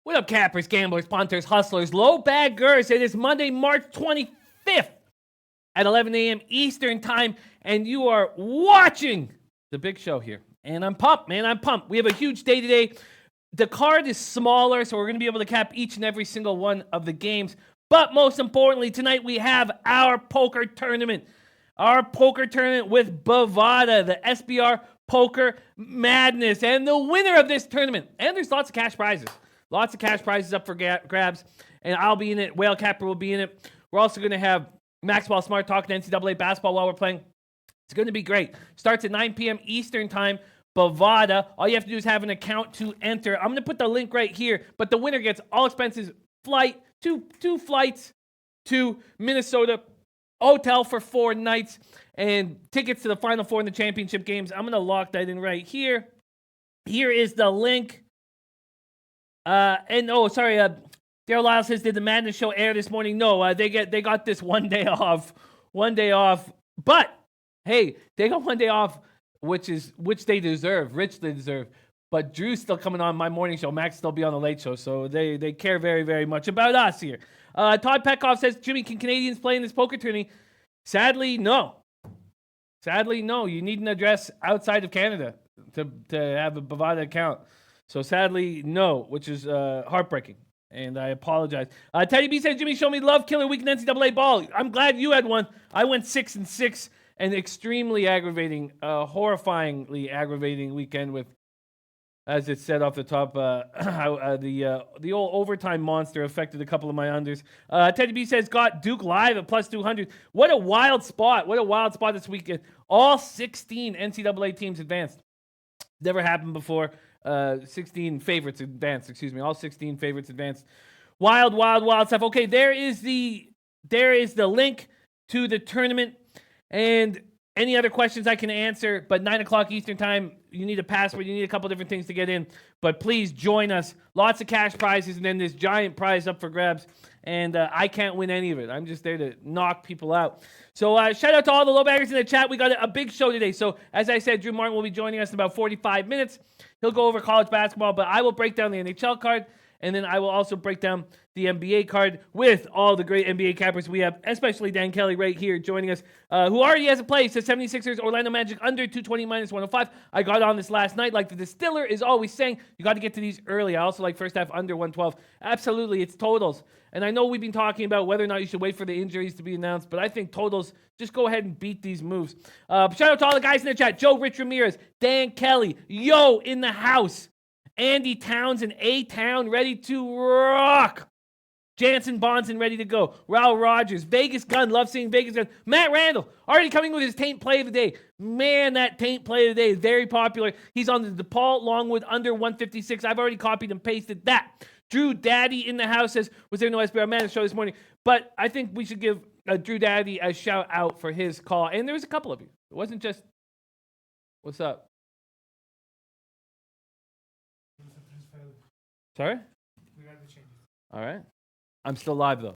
What up, cappers, gamblers, punters, hustlers, low baggers? It is Monday, March 25th at 11 a.m. Eastern Time, and you are watching the big show here. And I'm pumped, man. I'm pumped. We have a huge day today. The card is smaller, so we're going to be able to cap each and every single one of the games. But most importantly, tonight we have our poker tournament. Our poker tournament with Bovada, the SBR Poker Madness. And the winner of this tournament, and there's lots of cash prizes. Lots of cash prizes up for grabs, and I'll be in it. Whale Capper will be in it. We're also going to have Maxwell Smart talking NCAA basketball while we're playing. It's going to be great. Starts at 9 p.m. Eastern Time. Bovada. All you have to do is have an account to enter. I'm going to put the link right here, but the winner gets all expenses, flight, two flights to Minnesota, hotel for 4 nights, and tickets to the Final Four in the championship games. I'm going to lock that in right here. Here is the link. Daryl Lyle says, did the Madness show air this morning? No, they got this one day off. But hey, they got one day off, which they deserve, richly deserve. But Drew's still coming on my morning show. Max still be on the late show, so they care very, very much about us here. Todd Petkoff says, Jimmy, can Canadians play in this poker tourney? Sadly, no. You need an address outside of Canada to have a Bovada account. So sadly, no, which is heartbreaking, and I apologize. Teddy B says, Jimmy, show me love, killer week in NCAA ball. I'm glad you had one. I went 6-6, and extremely aggravating, horrifyingly aggravating weekend with, as it said off the top, how the old overtime monster affected a couple of my unders. Teddy B says, got Duke live at plus 200. What a wild spot. This weekend. All 16 NCAA teams advanced. Never happened before. 16 favorites advanced, all 16 favorites advanced. Wild stuff. Okay, there is the link to the tournament, and any other questions I can answer, but 9 o'clock Eastern Time, you need a password, you need a couple different things to get in, but please join us. Lots of cash prizes, and then this giant prize up for grabs, and I can't win any of it. I'm just there to knock people out. So shout out to all the low baggers in the chat. We got a big show today. So as I said, Drew Martin will be joining us in about 45 minutes. He'll go over college basketball, but I will break down the NHL card, and then I will also break down the NBA card with all the great NBA cappers we have, especially Dan Kelly right here joining us, who already has a play. Says 76ers, Orlando Magic under 220 minus 105. I got on this last night. Like the Distiller is always saying, you got to get to these early. I also like first half under 112. Absolutely, it's totals. And I know we've been talking about whether or not you should wait for the injuries to be announced, but I think totals, just go ahead and beat these moves. Shout out to all the guys in the chat. Joe Rich Ramirez, Dan Kelly, Yo in the house, Andy Townsend, A-Town ready to rock. Jansen Bonson ready to go. Raul Rogers, Vegas Gun, love seeing Vegas Gun. Matt Randall, already coming with his taint play of the day. Man, that taint play of the day is very popular. He's on the DePaul Longwood under 156. I've already copied and pasted that. Drew Daddy in the house says, was there no SBR Madness show this morning? But I think we should give Drew Daddy a shout out for his call. And there was a couple of you. It wasn't just, what's up? Sorry? We got the changes. All right. I'm still live, though.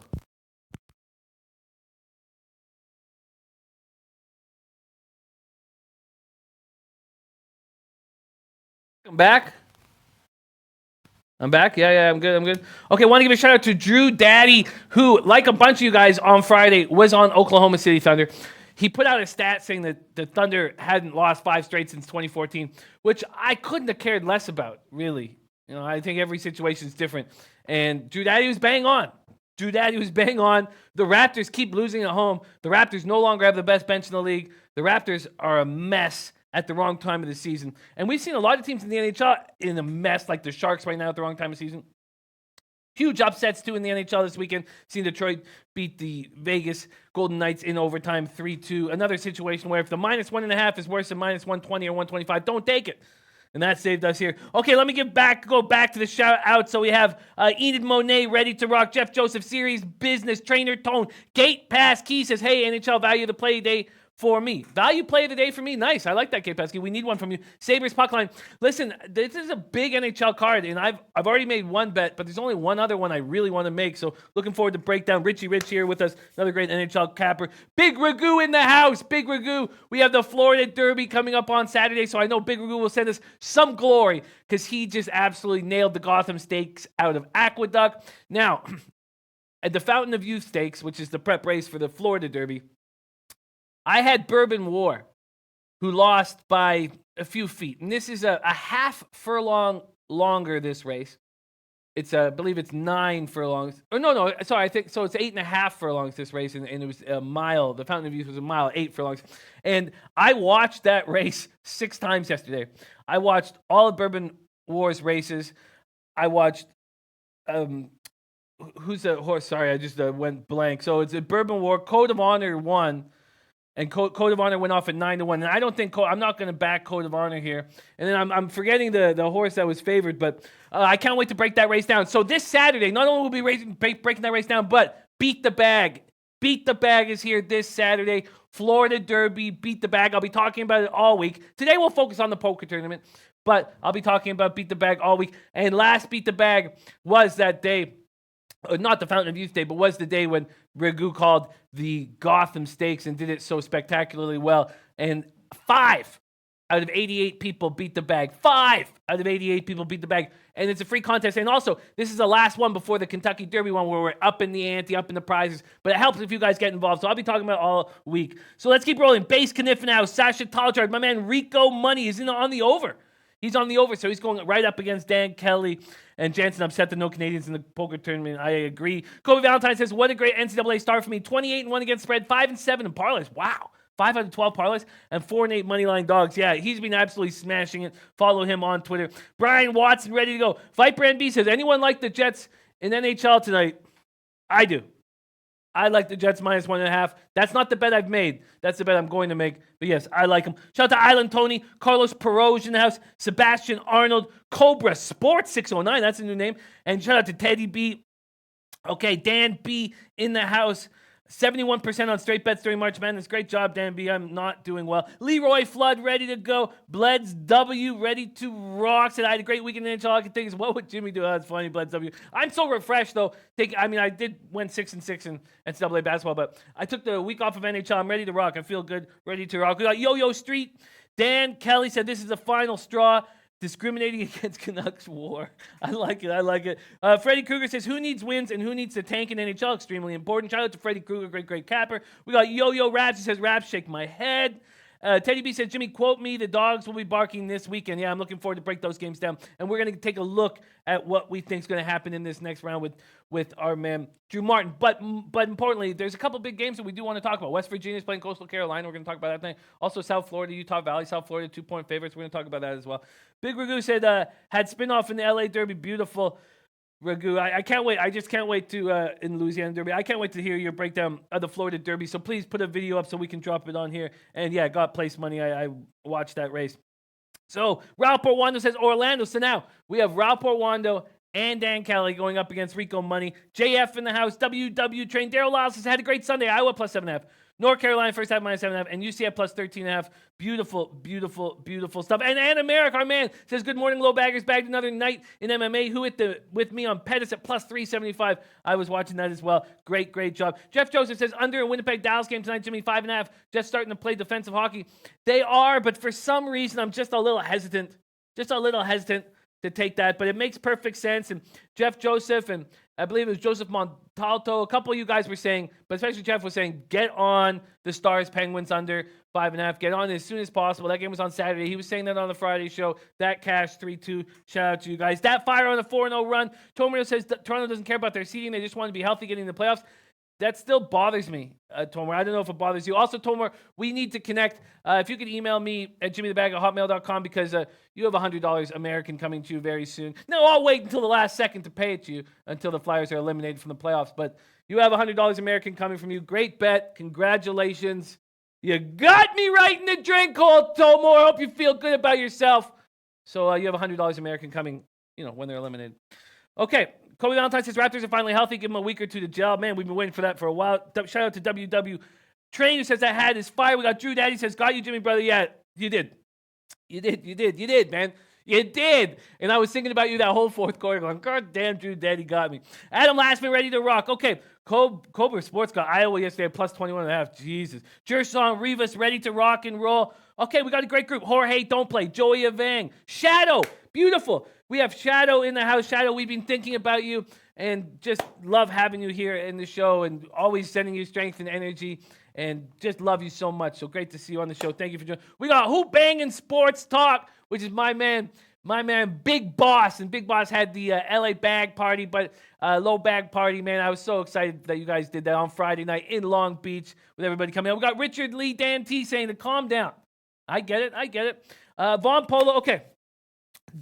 I'm back. Yeah, I'm good. Okay, I want to give a shout out to Drew Daddy, who, like a bunch of you guys on Friday, was on Oklahoma City Thunder. He put out a stat saying that the Thunder hadn't lost 5 straight since 2014, which I couldn't have cared less about, really. You know, I think every situation is different. And Drew Daddy was bang on. The Raptors keep losing at home. The Raptors no longer have the best bench in the league. The Raptors are a mess at the wrong time of the season. And we've seen a lot of teams in the NHL in a mess, like the Sharks right now at the wrong time of the season. Huge upsets, too, in the NHL this weekend. Seen Detroit beat the Vegas Golden Knights in overtime 3-2. Another situation where if the minus 1.5 is worse than minus 120 or 125, don't take it. And that saved us here. Okay, let me go back to the shout out. So we have Enid Monet ready to rock. Jeff Joseph, Series Business Trainer Tone. Gate Pass Key says, hey, NHL value the play day for me. Value play of the day for me. Nice. I like that, Kate Pesky. We need one from you. Sabres puck line. Listen, this is a big NHL card, and I've already made one bet, but there's only one other one I really want to make. So looking forward to breakdown. Richie Rich here with us, another great NHL capper. Big Ragu in the house. Big Ragu. We have the Florida Derby coming up on Saturday, so I know Big Ragu will send us some glory because he just absolutely nailed the Gotham Stakes out of Aqueduct. Now, at the Fountain of Youth Stakes, which is the prep race for the Florida Derby, I had Bourbon War, who lost by a few feet. And this is a half furlong longer, this race. It's, I believe it's 9 furlongs. Oh, no, sorry, I think, so it's 8.5 furlongs, this race, and it was a mile. The Fountain of Youth was a mile, 8 furlongs. And I watched that race 6 times yesterday. I watched all of Bourbon War's races. I watched, who's the horse? Sorry, I just went blank. So it's a Bourbon War. Code of Honor won. And Code of Honor went off at 9-1. And I don't think I'm not going to back Code of Honor here. And then I'm forgetting the horse that was favored, but I can't wait to break that race down. So this Saturday, not only will we be breaking that race down, but Beat the Bag. Beat the Bag is here this Saturday. Florida Derby, Beat the Bag. I'll be talking about it all week. Today we'll focus on the poker tournament, but I'll be talking about Beat the Bag all week. And last Beat the Bag was that day. Not the Fountain of Youth Day, but was the day when Ragu called the Gotham Stakes and did it so spectacularly well. And 5 out of 88 people beat the bag. 5 out of 88 people beat the bag. And it's a free contest. And also, this is the last one before the Kentucky Derby one where we're up in the ante, up in the prizes. But it helps if you guys get involved. So I'll be talking about it all week. So let's keep rolling. Base Kniff now. Sasha Talchard. My man Rico Money is on the over. He's on the over, so he's going right up against Dan Kelly and Jansen. Upset the no Canadians in the poker tournament. I agree. Kobe Valentine says, what a great NCAA start for me. 28-1 against spread, 5-7 in parlays. Wow. 5 out of 12 parlays and 4-8 moneyline dogs. Yeah, he's been absolutely smashing it. Follow him on Twitter. Brian Watson, ready to go. Viper NB says, anyone like the Jets in NHL tonight? I do. I like the Jets -1.5. That's not the bet I've made. That's the bet I'm going to make. But yes, I like them. Shout out to Island Tony, Carlos Perroge in the house, Sebastian Arnold, Cobra Sports 609. That's a new name. And shout out to Teddy B. Okay, Dan B in the house. 71% on straight bets during March Madness. Great job, Dan B. I'm not doing well. Leroy Flood, ready to go. Bleds W, ready to rock. Said I had a great weekend in NHL. I can think is, what would Jimmy do? Oh, that's funny, Bleds W. I'm so refreshed, though. I did win 6-6 in NCAA basketball, but I took the week off of NHL. I'm ready to rock. I feel good, ready to rock. We got Yo-Yo Street. Dan Kelly said this is the final straw. Discriminating against Canucks war. I like it. Freddie Krueger says, who needs wins and who needs to tank in NHL? Extremely important. Shout out to Freddie Krueger, great capper. We got Yo-Yo Raps. He says, Raps, shake my head. Teddy B says, Jimmy, quote me, the dogs will be barking this weekend. Yeah, I'm looking forward to break those games down. And we're going to take a look at what we think is going to happen in this next round with our man, Drew Martin. But importantly, there's a couple big games that we do want to talk about. West Virginia's playing Coastal Carolina. We're going to talk about that thing. Also, South Florida, Utah Valley, South Florida, 2-point favorites. We're going to talk about that as well. Big Ragu said, had spin-off in the LA Derby. Beautiful. Ragu, I can't wait. I just can't wait to, in Louisiana Derby, I can't wait to hear your breakdown of the Florida Derby. So please put a video up so we can drop it on here. And yeah, got place money. I watched that race. So Raul Porwando says Orlando. So now we have Raul Porwando and Dan Kelly going up against Rico Money. JF in the house. WW Train. Daryl Lyles says, had a great Sunday. Iowa +7.5. North Carolina first half -7.5, and UCF +13.5. Beautiful stuff. And Anna Merrick, our man, says, good morning, low baggers. Bagged another night in MMA. Who with me on Pettis at +375. I was watching that as well. Great job. Jeff Joseph says, under a Winnipeg Dallas game tonight, Jimmy, 5.5. Just starting to play defensive hockey. They are, but for some reason, I'm just a little hesitant. To take that, but it makes perfect sense. And Jeff Joseph, and I believe it was Joseph Montalto, a couple of you guys were saying, but especially Jeff was saying, get on the Stars Penguins under 5.5. Get on as soon as possible. That game was on Saturday. He was saying that on the Friday show. That cash 3-2. Shout out to you guys. That fire on a 4-0 run. Tomer says Toronto doesn't care about their seeding. They just want to be healthy getting in the playoffs. That still bothers me, Tomer. I don't know if it bothers you. Also, Tomer, we need to connect. If you could email me at jimmythebag@hotmail.com because you have $100 American coming to you very soon. No, I'll wait until the last second to pay it to you until the Flyers are eliminated from the playoffs. But you have $100 American coming from you. Great bet. Congratulations. You got me right in the drink hole, Tomer. Hope you feel good about yourself. So you have $100 American coming, when they're eliminated. Okay. Kobe Valentine says Raptors are finally healthy. Give them a week or two to gel. Man, we've been waiting for that for a while. Shout out to WW Trainer says that hat is fire. We got Drew Daddy says, got you, Jimmy, brother. Yeah, you did. You did, man. You did. And I was thinking about you that whole fourth quarter going, God damn, Drew Daddy got me. Adam Lastman ready to rock. Okay. Cobra Sports got Iowa yesterday plus 21.5. Jesus. Jerson Rivas ready to rock and roll. Okay, we got a great group. Jorge, don't play. Joey Avang. Shadow. Beautiful. We have Shadow in the house. Shadow, we've been thinking about you and just love having you here in the show and always sending you strength and energy. And just love you so much. So great to see you on the show. Thank you for joining. We got Hoop Banging Sports Talk, which is my man, Big Boss. And Big Boss had the LA bag party, but low bag party, man. I was so excited that you guys did that on Friday night in Long Beach with everybody coming out. We got Richard Lee Dan T saying to calm down. I get it. Vaughn Polo, okay.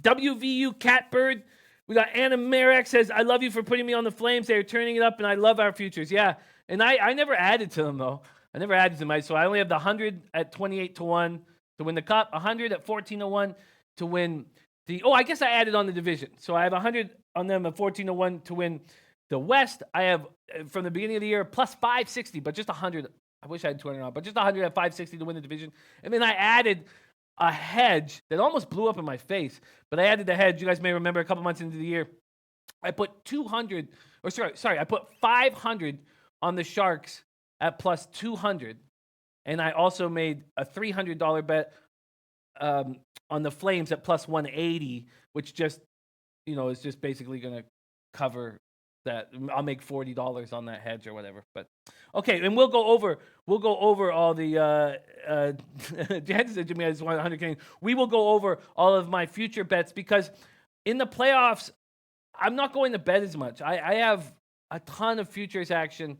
WVU Catbird. We got Anna Marek says, I love you for putting me on the Flames. They're turning it up, and I love our futures. Yeah, and I never added to them, though. I never added to them. So I only have the 100 at 28-1 to win the Cup, 100 at 14-1 to win the... Oh, I guess I added on the division. So I have 100 on them at 14-1 to win the West. I have, from the beginning of the year, plus 560, but just 100. I wish I had 200 on, but just 100 at 560 to win the division. And then I added a hedge that almost blew up in my face. But I added the hedge. You guys may remember a couple months into the year. I put I put 500 on the Sharks at plus 200. And I also made a $300 bet on the Flames at plus 180, which just, is just basically going to cover that. I'll make $40 on that hedge or whatever. But okay, and we'll go over all the Jan said, Jimmy, I just want 100K. We will go over all of my future bets because in the playoffs, I'm not going to bet as much. I have a ton of futures action.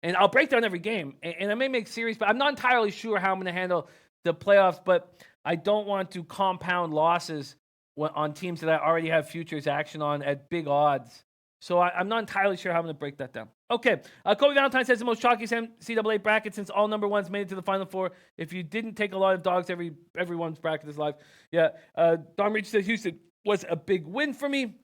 And I'll break down every game, and I may make series, but I'm not entirely sure how I'm going to handle the playoffs. But I don't want to compound losses on teams that I already have futures action on at big odds. So I'm not entirely sure how I'm going to break that down. Okay, Kobe Valentine says the most shocking NCAA bracket since all number ones made it to the Final Four. If you didn't take a lot of dogs, everyone's bracket is live. Yeah, Don Rich says Houston was a big win for me.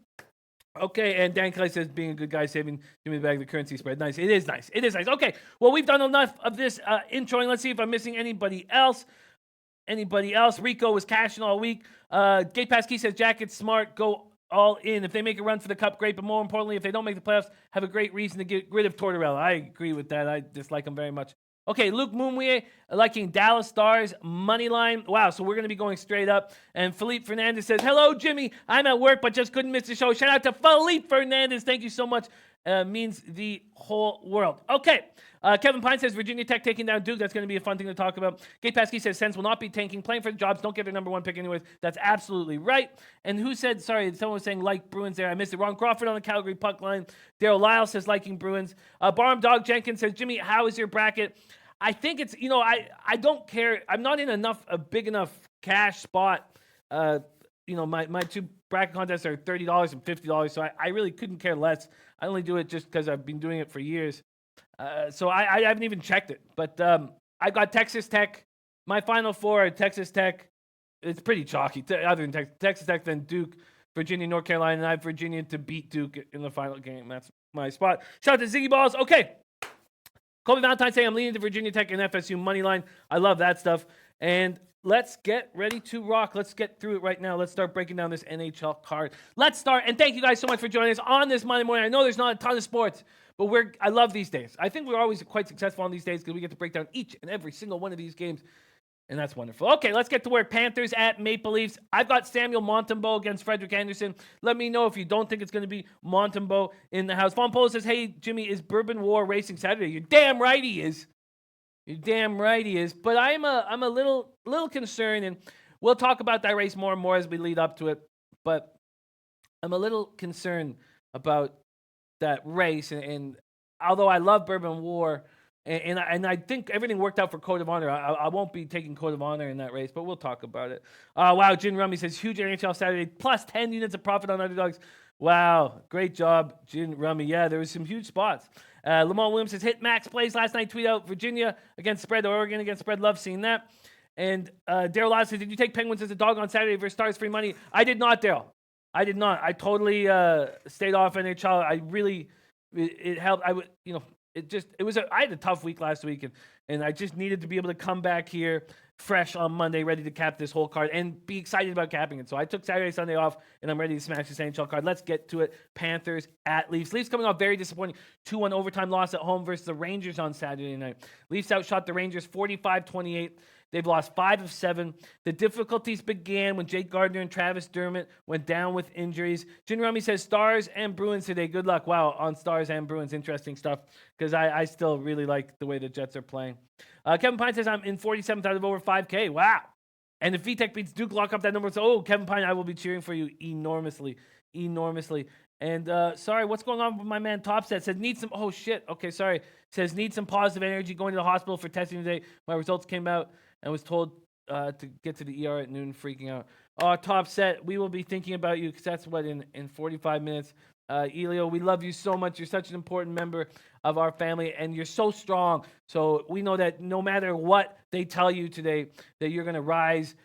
Okay, and Dan Kelly says, being a good guy, saving Jimmy the bag, the currency spread. Nice. It is nice. Okay, well, we've done enough of this introing. Let's see if I'm missing anybody else. Rico was cashing all week. Gate Pass Key says, Jacket's smart. Go all in. If they make a run for the Cup, great. But more importantly, if they don't make the playoffs, have a great reason to get rid of Tortorella. I agree with that. I dislike him very much. Okay, Luke Moonway liking Dallas Stars money line. Wow, so we're going to be going straight up. And Felipe Fernandez says, hello, Jimmy. I'm at work, but just couldn't miss the show. Shout out to Felipe Fernandez. Thank you so much. Means the whole world. Okay, Kevin Pine says, Virginia Tech taking down Duke. That's going to be a fun thing to talk about. Gate Pasky says, Sens will not be tanking. Playing for the jobs. Don't get their number one pick anyways. That's absolutely right. And who said, sorry, someone was saying like Bruins there. I missed it. Ron Crawford on the Calgary puck line. Daryl Lyle says liking Bruins. Barham Dog Jenkins says, Jimmy, how is your bracket? I think it's, I don't care. I'm not in a big enough cash spot. My two bracket contests are $30 and $50, so I really couldn't care less. I only do it just because I've been doing it for years. So I haven't even checked it. But I got Texas Tech. My Final Four are Texas Tech. It's pretty chalky. Other than Texas Tech, then Duke, Virginia, North Carolina, and I have Virginia to beat Duke in the final game. That's my spot. Shout out to Ziggy Balls. Okay. Kobe Valentine saying I'm leaning to Virginia Tech and FSU money line. I love that stuff. And let's get ready to rock. Let's get through it right now. Let's start breaking down this NHL card. Let's start. And thank you guys so much for joining us on this Monday morning. I know there's not a ton of sports, but I love these days. I think we're always quite successful on these days because we get to break down each and every single one of these games. And that's wonderful. Okay, let's get to work. Panthers at Maple Leafs. I've got Samuel Montembeault against Frederick Anderson. Let me know if you don't think it's going to be Montembeault in the house. Von Polo says, hey, Jimmy, is Bourbon War racing Saturday? You're damn right he is. But I'm a little concerned, and we'll talk about that race more and more as we lead up to it. But I'm a little concerned about that race. And although I love Bourbon War, and I think everything worked out for Code of Honor. I won't be taking Code of Honor in that race, but we'll talk about it. Wow, Jin Rummy says, huge NHL Saturday, plus 10 units of profit on underdogs. Wow, great job, Jin Rummy. Yeah, there was some huge spots. Lamont Williams says, hit max plays last night. Tweet out Virginia against spread, Oregon against spread. Love seeing that. And Daryl Lyle says, did you take Penguins as a dog on Saturday versus Stars free money? I did not, Daryl. I did not. I totally stayed off NHL. It helped. I had a tough week last week, and I just needed to be able to come back here fresh on Monday, ready to cap this whole card and be excited about capping it. So I took Saturday, Sunday off, and I'm ready to smash this NHL card. Let's get to it. Panthers at Leafs. Leafs coming off very disappointing 2-1 overtime loss at home versus the Rangers on Saturday night. Leafs outshot the Rangers 45-28. They've lost 5 of 7. The difficulties began when Jake Gardiner and Travis Dermott went down with injuries. Jin Rummy says Stars and Bruins today. Good luck. Wow, on Stars and Bruins. Interesting stuff, because I still really like the way the Jets are playing. Kevin Pine says I'm in 47th out of over 5K. Wow. And if VTech beats Duke, lock up that number. So, Kevin Pine, I will be cheering for you enormously. And sorry, what's going on with my man Topset? Says need some, oh shit. Okay, sorry. Says need some positive energy, going to the hospital for testing today. My results came out and was told to get to the ER at noon, freaking out. Oh, Topset, we will be thinking about you, because that's what, in 45 minutes. Elio, we love you so much. You're such an important member of our family, and you're so strong. So we know that no matter what they tell you today, that you're going to rise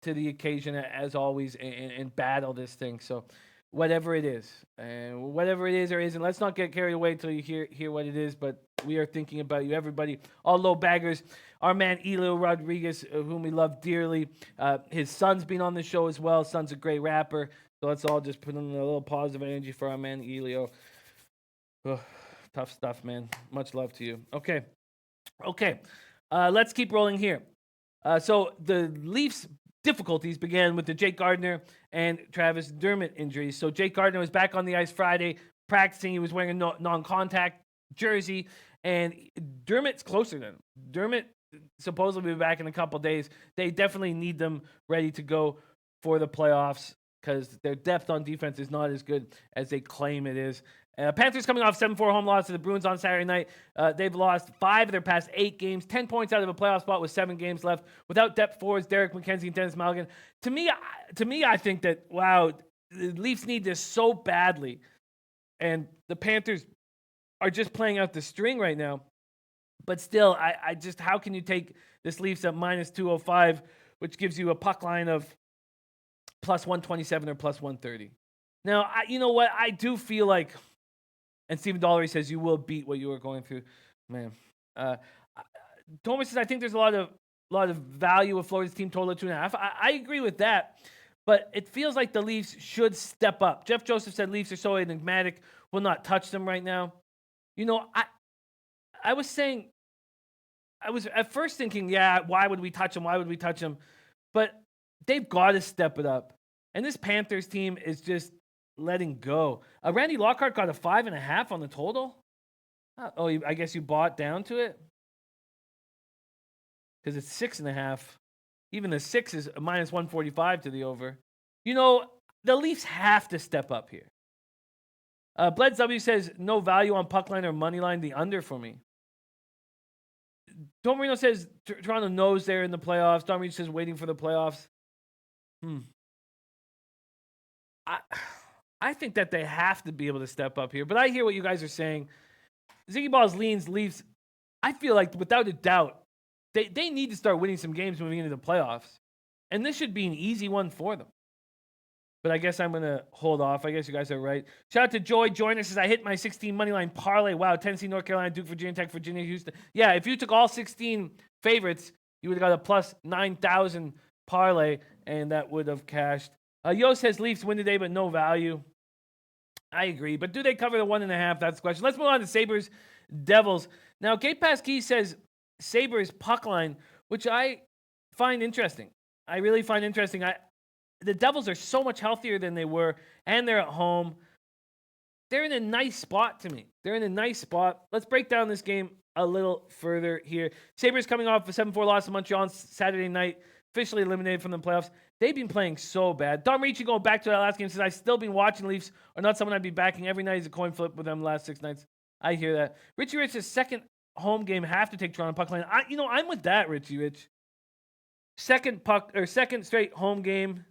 to the occasion as always and battle this thing. So whatever it is or isn't, let's not get carried away until you hear what it is. But we are thinking about you, everybody, all low baggers. Our man Elio Rodriguez, whom we love dearly. His son's been on the show as well. Son's a great rapper. So let's all just put in a little positive energy for our man Elio. Ugh, tough stuff, man. Much love to you. Okay. Let's keep rolling here. So the Leafs' difficulties began with the Jake Gardiner and Travis Dermott injuries. So Jake Gardiner was back on the ice Friday practicing. He was wearing a non-contact jersey, and Dermott's closer than him. Dermott supposedly will be back in a couple days. They definitely need them ready to go for the playoffs, because their depth on defense is not as good as they claim it is. Panthers coming off 7-4 home loss to the Bruins on Saturday night. They've lost 5 of their past 8 games, 10 points out of a playoff spot with 7 games left. Without depth forwards, Derek McKenzie and Dennis Malgin. To me, I think that, wow, the Leafs need this so badly. And the Panthers are just playing out the string right now. But still, I just, how can you take this Leafs at minus 205, which gives you a puck line of plus 127 or plus 130. Now, you know what? I do feel like, and Stephen Dollery says you will beat what you are going through. Man. Thomas says, I think there's a lot of value of Florida's team total at 2.5. I agree with that, but it feels like the Leafs should step up. Jeff Joseph said Leafs are so enigmatic, will not touch them right now. You know, I was at first thinking, yeah, why would we touch them? But they've got to step it up. And this Panthers team is just letting go. Randy Lockhart got a 5.5 on the total. I guess you bought down to it? Because it's 6.5. Even the 6 is a minus 145 to the over. You know, the Leafs have to step up here. Bleds W says, no value on puck line or money line, the under for me. Tom Marino says, Toronto knows they're in the playoffs. Tom Marino says, waiting for the playoffs. I think that they have to be able to step up here. But I hear what you guys are saying. Ziggy Balls leans Leafs. I feel like, without a doubt, they need to start winning some games moving into the playoffs. And this should be an easy one for them. But I guess I'm going to hold off. I guess you guys are right. Shout out to Joy. Joyner says, I hit my 16 moneyline parlay. Wow, Tennessee, North Carolina, Duke, Virginia Tech, Virginia, Houston. Yeah, if you took all 16 favorites, you would have got a plus 9,000 parlay, and that would have cashed. Yo says Leafs win today, but no value. I agree. But do they cover the 1.5? That's the question. Let's move on to Sabres Devils. Now, Kate Pasquis says Sabres puck line, which I find interesting. I really find interesting. The Devils are so much healthier than they were, and they're at home. They're in a nice spot to me. They're in a nice spot. Let's break down this game a little further here. Sabres coming off a 7-4 loss to Montreal on Saturday night, officially eliminated from the playoffs. They've been playing so bad. Dom Ricci, going back to that last game, says, I've still been watching Leafs, or not someone I'd be backing. Every night is a coin flip with them the last 6 nights. I hear that. Richie Rich's second home game have to take Toronto puck line. I'm with that, Richie Rich. Second straight home game.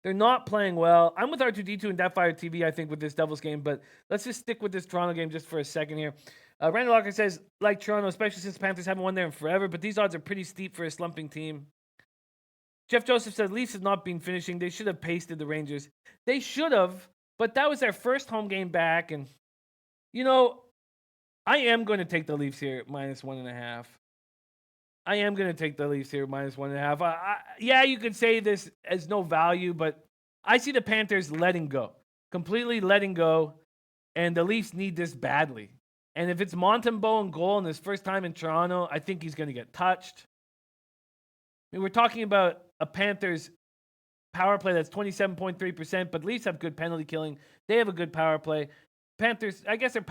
They're not playing well. I'm with R2D2 and Deathfire TV, I think, with this Devils game, but let's just stick with this Toronto game just for a second here. Randy Locker says, like Toronto, especially since the Panthers haven't won there in forever, but these odds are pretty steep for a slumping team. Jeff Joseph says, Leafs have not been finishing. They should have pasted the Rangers. They should have, but that was their first home game back, and, I am going to take the Leafs here -1.5. I am going to take the Leafs here -1.5. Yeah, you could say this as no value, but I see the Panthers letting go, completely letting go, and the Leafs need this badly. And if it's Montembeault in goal in his first time in Toronto, I think he's going to get touched. I mean, we're talking about a Panthers power play that's 27.3%, but Leafs have good penalty killing. They have a good power play. Panthers, I guess their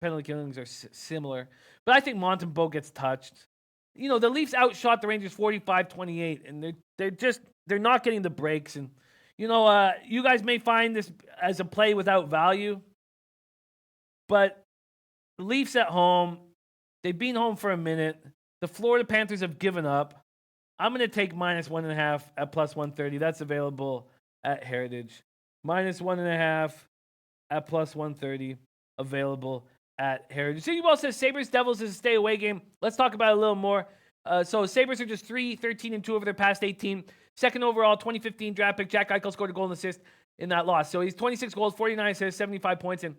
penalty killings are similar, but I think Montembeault gets touched. You know, the Leafs outshot the Rangers 45-28, and they're not getting the breaks. And you know, you guys may find this as a play without value, but the Leafs at home, they've been home for a minute. The Florida Panthers have given up. I'm going to take -1.5 at +130. That's available at Heritage. -1.5 at +130, available at Heritage. So you all says Sabres Devils is a stay away game. Let's talk about it a little more. So Sabres are just 3-13-2 over their past 18. Second overall, 2015 draft pick. Jack Eichel scored a goal and assist in that loss. So he's 26 goals, 49 assists, 75 points, and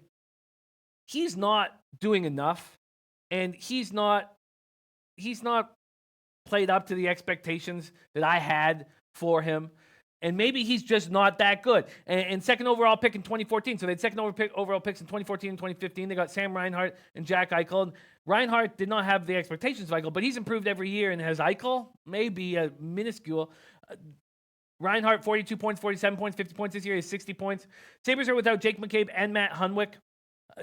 he's not doing enough. And he's not played up to the expectations that I had for him. And maybe he's just not that good. And second overall pick in 2014. So they had second overall picks in 2014 and 2015. They got Sam Reinhart and Jack Eichel. And Reinhart did not have the expectations of Eichel, but he's improved every year. And has Eichel maybe a minuscule. Reinhart, 42 points, 47 points, 50 points this year. He has 60 points. Sabres are without Jake McCabe and Matt Hunwick.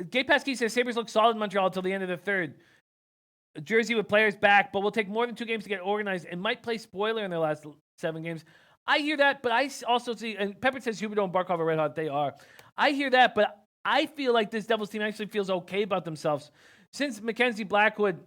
Gabe Pasquis says Sabres look solid in Montreal until the end of the third. Jersey with players back, but will take more than 2 games to get organized and might play spoiler in their last 7 games. I hear that, but I also see, and Pepper says Huberdeau and Barkov are red hot. They are. I hear that, but I feel like this Devils team actually feels okay about themselves. Since Mackenzie Blackwood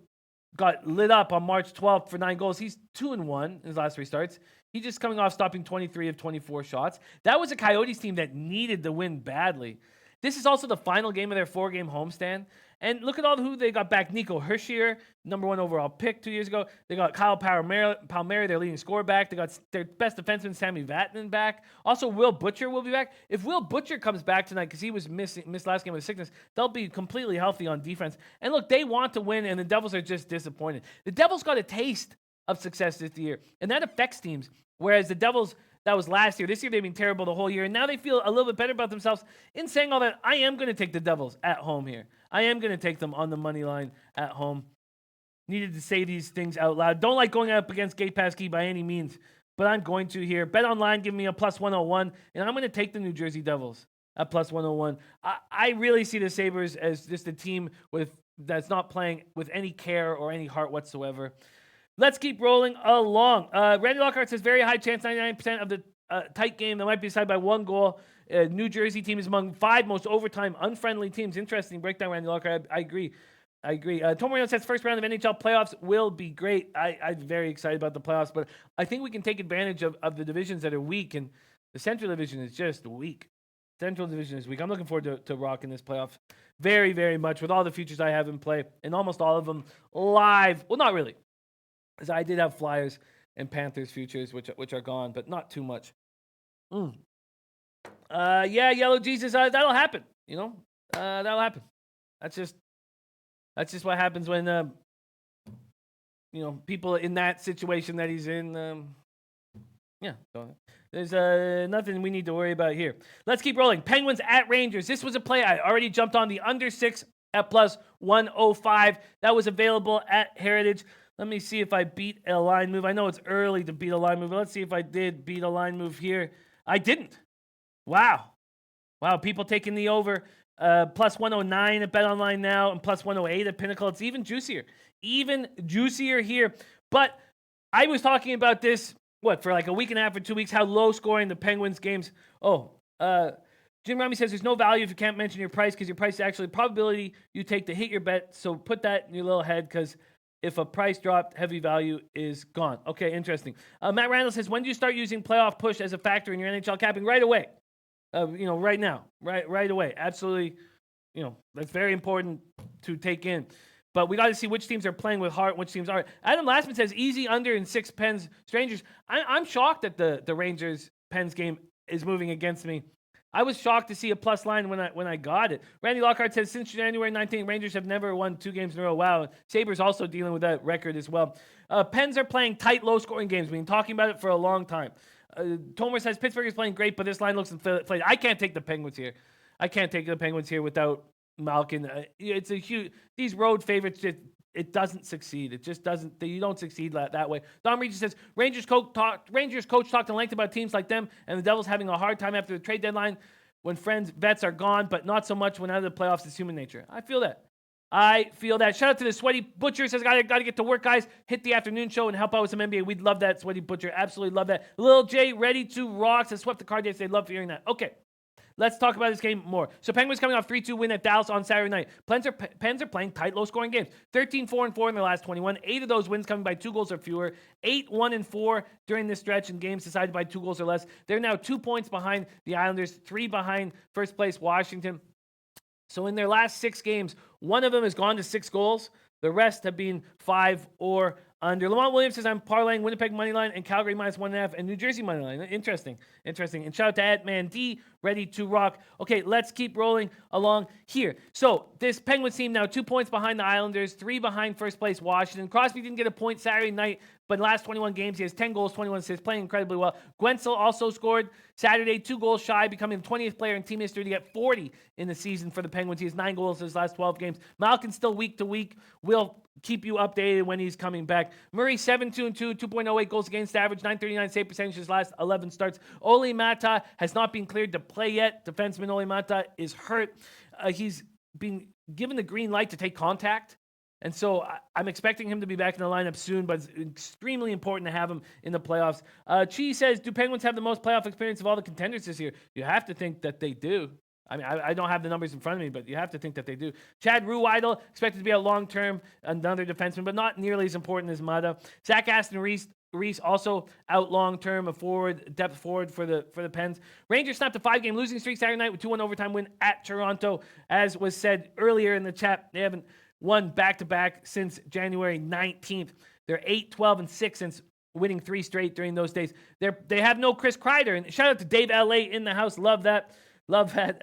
got lit up on March 12th for 9 goals, he's 2-1 in his last 3 starts. He's just coming off stopping 23 of 24 shots. That was a Coyotes team that needed the win badly. This is also the final game of their 4-game homestand. And look at all who they got back. Nico Hischier, number 1 overall pick 2 years ago. They got Kyle Palmieri, their leading scorer, back. They got their best defenseman, Sammy Vatanen, back. Also, Will Butcher will be back. If Will Butcher comes back tonight, because he was missed last game with sickness, they'll be completely healthy on defense. And look, they want to win, and the Devils are just disappointed. The Devils got a taste of success this year, and that affects teams. Whereas the Devils, that was last year. This year, they've been terrible the whole year, and now they feel a little bit better about themselves. In saying all that, I am going to take the Devils at home here. I am going to take them on the money line at home. Needed to say these things out loud. Don't like going up against Gabe Pasquis by any means, but I'm going to here. Bet online, give me a +101, and I'm going to take the New Jersey Devils at +101. I really see the Sabres as just a team that's not playing with any care or any heart whatsoever. Let's keep rolling along. Randy Lockhart says very high chance, 99% of the tight game that might be decided by 1 goal. New Jersey team is among 5 most overtime unfriendly teams. Interesting breakdown, Randy Lockhart. I agree. Tom Moreno says first round of NHL playoffs will be great. I'm very excited about the playoffs, but I think we can take advantage of the divisions that are weak, and the Central Division is just weak. Central Division is weak. I'm looking forward to rocking this playoff very, very much with all the futures I have in play, and almost all of them live. Well, not really, because I did have Flyers and Panthers futures, which are gone, but not too much. Yeah, Yellow Jesus, that'll happen. You know, that'll happen. That's just what happens when people in that situation that he's in. Yeah, there's nothing we need to worry about here. Let's keep rolling. Penguins at Rangers. This was a play I already jumped on, the under 6 at +105. That was available at Heritage. Let me see if I beat a line move. I know it's early to beat a line move, but let's see if I did beat a line move here. I didn't. Wow, people taking the over. +109 at BetOnline now and +108 at Pinnacle. It's even juicier here. But I was talking about this, for like a week and a half or 2 weeks, how low scoring the Penguins games. Jim Rami says there's no value if you can't mention your price, because your price is actually the probability you take to hit your bet. So put that in your little head, because if a price dropped, heavy value is gone. Okay, interesting. Matt Randall says, when do you start using playoff push as a factor in your NHL capping? Right away. Right now. Right away. Absolutely. That's very important to take in. But we got to see which teams are playing with heart, which teams aren't. Adam Lastman says, easy under in 6 Pens Strangers. I'm shocked that the Rangers Pens game is moving against me. I was shocked to see a plus line when I got it. Randy Lockhart says, since January 19th, Rangers have never won 2 games in a row. Wow. Sabres also dealing with that record as well. Pens are playing tight, low-scoring games. We've been talking about it for a long time. Tomer says, Pittsburgh is playing great, but this line looks inflated. I can't take the Penguins here. I can't take the Penguins here without Malkin. It's a huge... These road favorites, it doesn't succeed. It just doesn't. You don't succeed that way. Dom Regis says, Rangers coach talked in length about teams like them, and the Devils having a hard time after the trade deadline when vets are gone, but not so much when out of the playoffs. It's human nature. I feel that. Shout out to the Sweaty Butcher. Says, got to get to work, guys. Hit the afternoon show and help out with some NBA. We'd love that, Sweaty Butcher. Absolutely love that. Lil J, ready to rock. Says, swept the card yesterday. Love hearing that. Okay. Let's talk about this game more. So Penguins coming off 3-2 win at Dallas on Saturday night. Pens are playing tight, low-scoring games. 13-4-4 in their last 21. 8 of those wins coming by 2 goals or fewer. 8-1-4 during this stretch in games decided by 2 goals or less. They're now 2 points behind the Islanders, 3 behind first place Washington. So in their last 6 games, 1 of them has gone to 6 goals. The rest have been 5 or under. Lamont Williams says, I'm parlaying Winnipeg moneyline and Calgary -1.5 and New Jersey moneyline. Interesting. And shout out to Ant-Man D, ready to rock. Okay, let's keep rolling along here. So this Penguins team now 2 points behind the Islanders, 3 behind first place Washington. Crosby didn't get a point Saturday night, but last 21 games, he has 10 goals, 21 assists, playing incredibly well. Guentzel also scored Saturday, 2 goals shy, becoming the 20th player in team history to get 40 in the season for the Penguins. He has 9 goals in his last 12 games. Malkin's still week to week. We'll keep you updated when he's coming back. Murray 7-2-2, 2.08 goals against average, 939 save percentage his last 11 starts. Ole Mata has not been cleared to play yet. Defenseman Ole Mata is hurt. He's been given the green light to take contact. And so I'm expecting him to be back in the lineup soon, but it's extremely important to have him in the playoffs. Chi says, do Penguins have the most playoff experience of all the contenders this year? You have to think that they do. I mean, I don't have the numbers in front of me, but you have to think that they do. Chad Ruweidel, expected to be a long-term, another defenseman, but not nearly as important as Mata. Zach Aston Reese also out long-term, a depth forward for the Pens. Rangers snapped a 5-game losing streak Saturday night with 2-1 overtime win at Toronto. As was said earlier in the chat, they haven't won back-to-back since January 19th. They're 8-12-6 since winning 3 straight during those days. They have no Chris Kreider. And shout out to Dave L.A. in the house. Love that. Love that.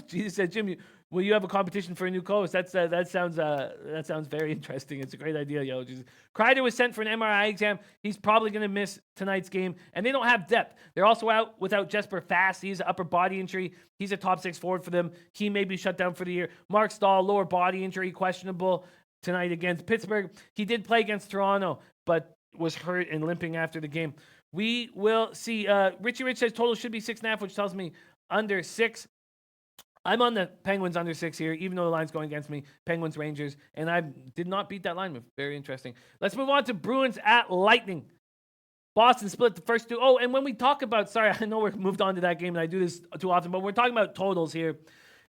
Jesus said, Jim, will you have a competition for a new co-host? That sounds very interesting. It's a great idea, yo. Jesus. Kreider was sent for an MRI exam. He's probably going to miss tonight's game. And they don't have depth. They're also out without Jesper Fast. He's an upper body injury. He's a top 6 forward for them. He may be shut down for the year. Mark Stahl, lower body injury, questionable tonight against Pittsburgh. He did play against Toronto, but was hurt and limping after the game. We will see. Richie Rich says total should be 6.5, which tells me under 6. I'm on the Penguins under 6 here, even though the line's going against me. Penguins, Rangers, and I did not beat that line move. Very interesting. Let's move on to Bruins at Lightning. Boston split the first 2. Oh, and when we talk about, sorry, I know we're moved on to that game, and I do this too often, but we're talking about totals here.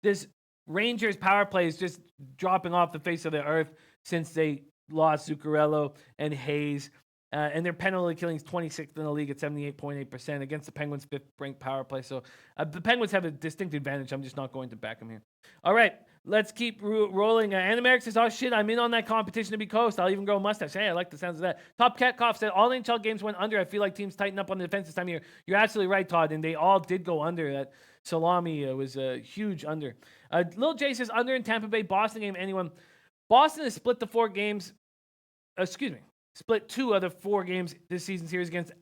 This Rangers power play is just dropping off the face of the earth since they lost Zuccarello and Hayes. And their penalty killing is 26th in the league at 78.8% against the Penguins' 5th-ranked power play. So the Penguins have a distinct advantage. I'm just not going to back them here. All right, let's keep rolling. Animeric says, oh, shit, I'm in on that competition to be coast. I'll even grow a mustache. Hey, I like the sounds of that. Top Cat Cough said, all NHL games went under. I feel like teams tighten up on the defense this time of year. You're absolutely right, Todd, and they all did go under. That Salami was a huge under. Lil J says, under in Tampa Bay. Boston game, anyone? Boston has split the 4 games. Split 2 of the 4 games this season series against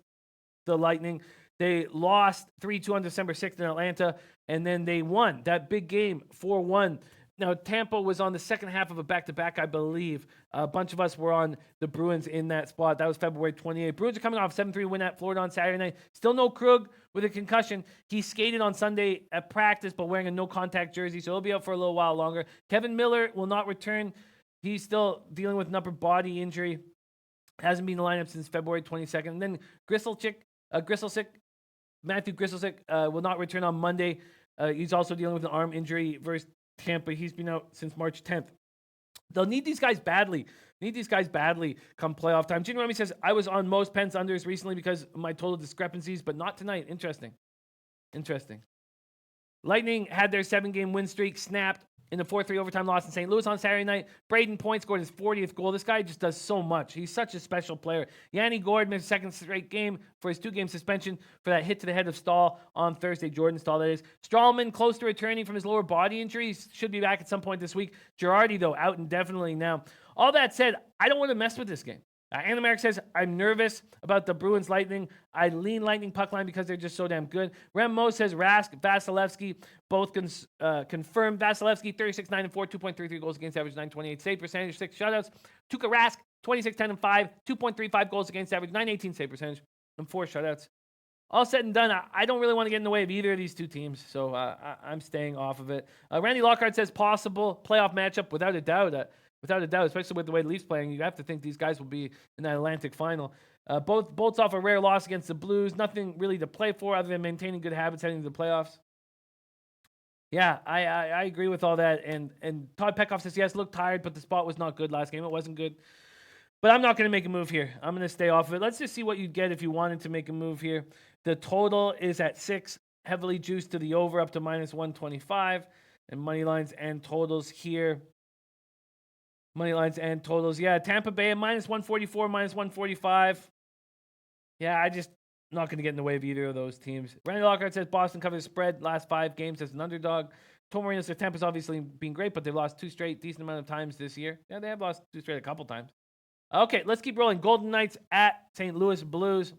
the Lightning. They lost 3-2 on December 6th in Atlanta, and then they won that big game 4-1. Now, Tampa was on the second half of a back-to-back, I believe. A bunch of us were on the Bruins in that spot. That was February 28th. Bruins are coming off a 7-3 win at Florida on Saturday night. Still no Krug with a concussion. He skated on Sunday at practice, but wearing a no-contact jersey, so he'll be out for a little while longer. Kevin Miller will not return. He's still dealing with an upper body injury. Hasn't been in the lineup since February 22nd. And then Matthew Griselsick will not return on Monday. He's also dealing with an arm injury versus Tampa. He's been out since March 10th. They'll need these guys badly. Come playoff time. Gene Remy says, I was on most Pens unders recently because of my total discrepancies, but not tonight. Interesting. Lightning had their 7-game win streak snapped in the 4-3 overtime loss in St. Louis on Saturday night. Braden Point scored his 40th goal. This guy just does so much. He's such a special player. Yanni Gord missed a second straight game for his 2-game suspension for that hit to the head of Stahl on Thursday. Jordan Stahl, that is. Strawman close to returning from his lower body injury. He should be back at some point this week. Girardi, though, out indefinitely now. All that said, I don't want to mess with this game. Anna Merrick says, I'm nervous about the Bruins Lightning. I lean Lightning puck line because they're just so damn good. Rem Mo says, Rask, Vasilevsky, both confirmed. Vasilevsky, 36-9-4, 2.33 goals against average, 9.28 save percentage, 6 shutouts. Tuukka Rask, 26-10-5, 2.35 goals against average, 9.18 save percentage, and 4 shutouts. All said and done, I don't really want to get in the way of either of these two teams, so I'm staying off of it. Randy Lockhart says, possible playoff matchup without a doubt. Without a doubt, especially with the way the Leafs playing, you have to think these guys will be in that Atlantic final. Bolts off a rare loss against the Blues. Nothing really to play for other than maintaining good habits heading to the playoffs. Yeah, I agree with all that. And Todd Peckhoff says, yes, looked tired, but the spot was not good last game. It wasn't good. But I'm not going to make a move here. I'm going to stay off of it. Let's just see what you'd get if you wanted to make a move here. The total is at 6, heavily juiced to the over, up to minus 125. And money lines and totals here. Money lines and totals. Yeah, Tampa Bay at minus 144, minus 145. Yeah, I just not going to get in the way of either of those teams. Randy Lockhart says Boston covers the spread last 5 games as an underdog. Tom Marino says Tampa's obviously been great, but they've lost 2 straight, decent amount of times this year. Yeah, they have lost 2 straight a couple times. Okay, let's keep rolling. Golden Knights at St. Louis Blues.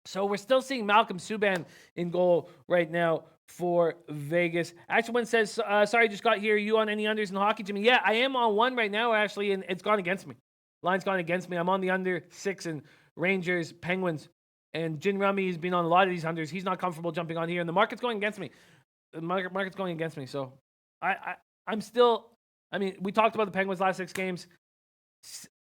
So we're still seeing Malcolm Subban in goal right now for Vegas. Actually, says, sorry, just got here. You on any unders in hockey, Jimmy? Yeah, I am on one right now, actually, and it's gone against me. Line's gone against me. I'm on the under 6 in Rangers, Penguins, and Jin Rummy has been on a lot of these unders. He's not comfortable jumping on here, and the market's going against me. The market's going against me, so I'm still. I mean, we talked about the Penguins' last 6 games.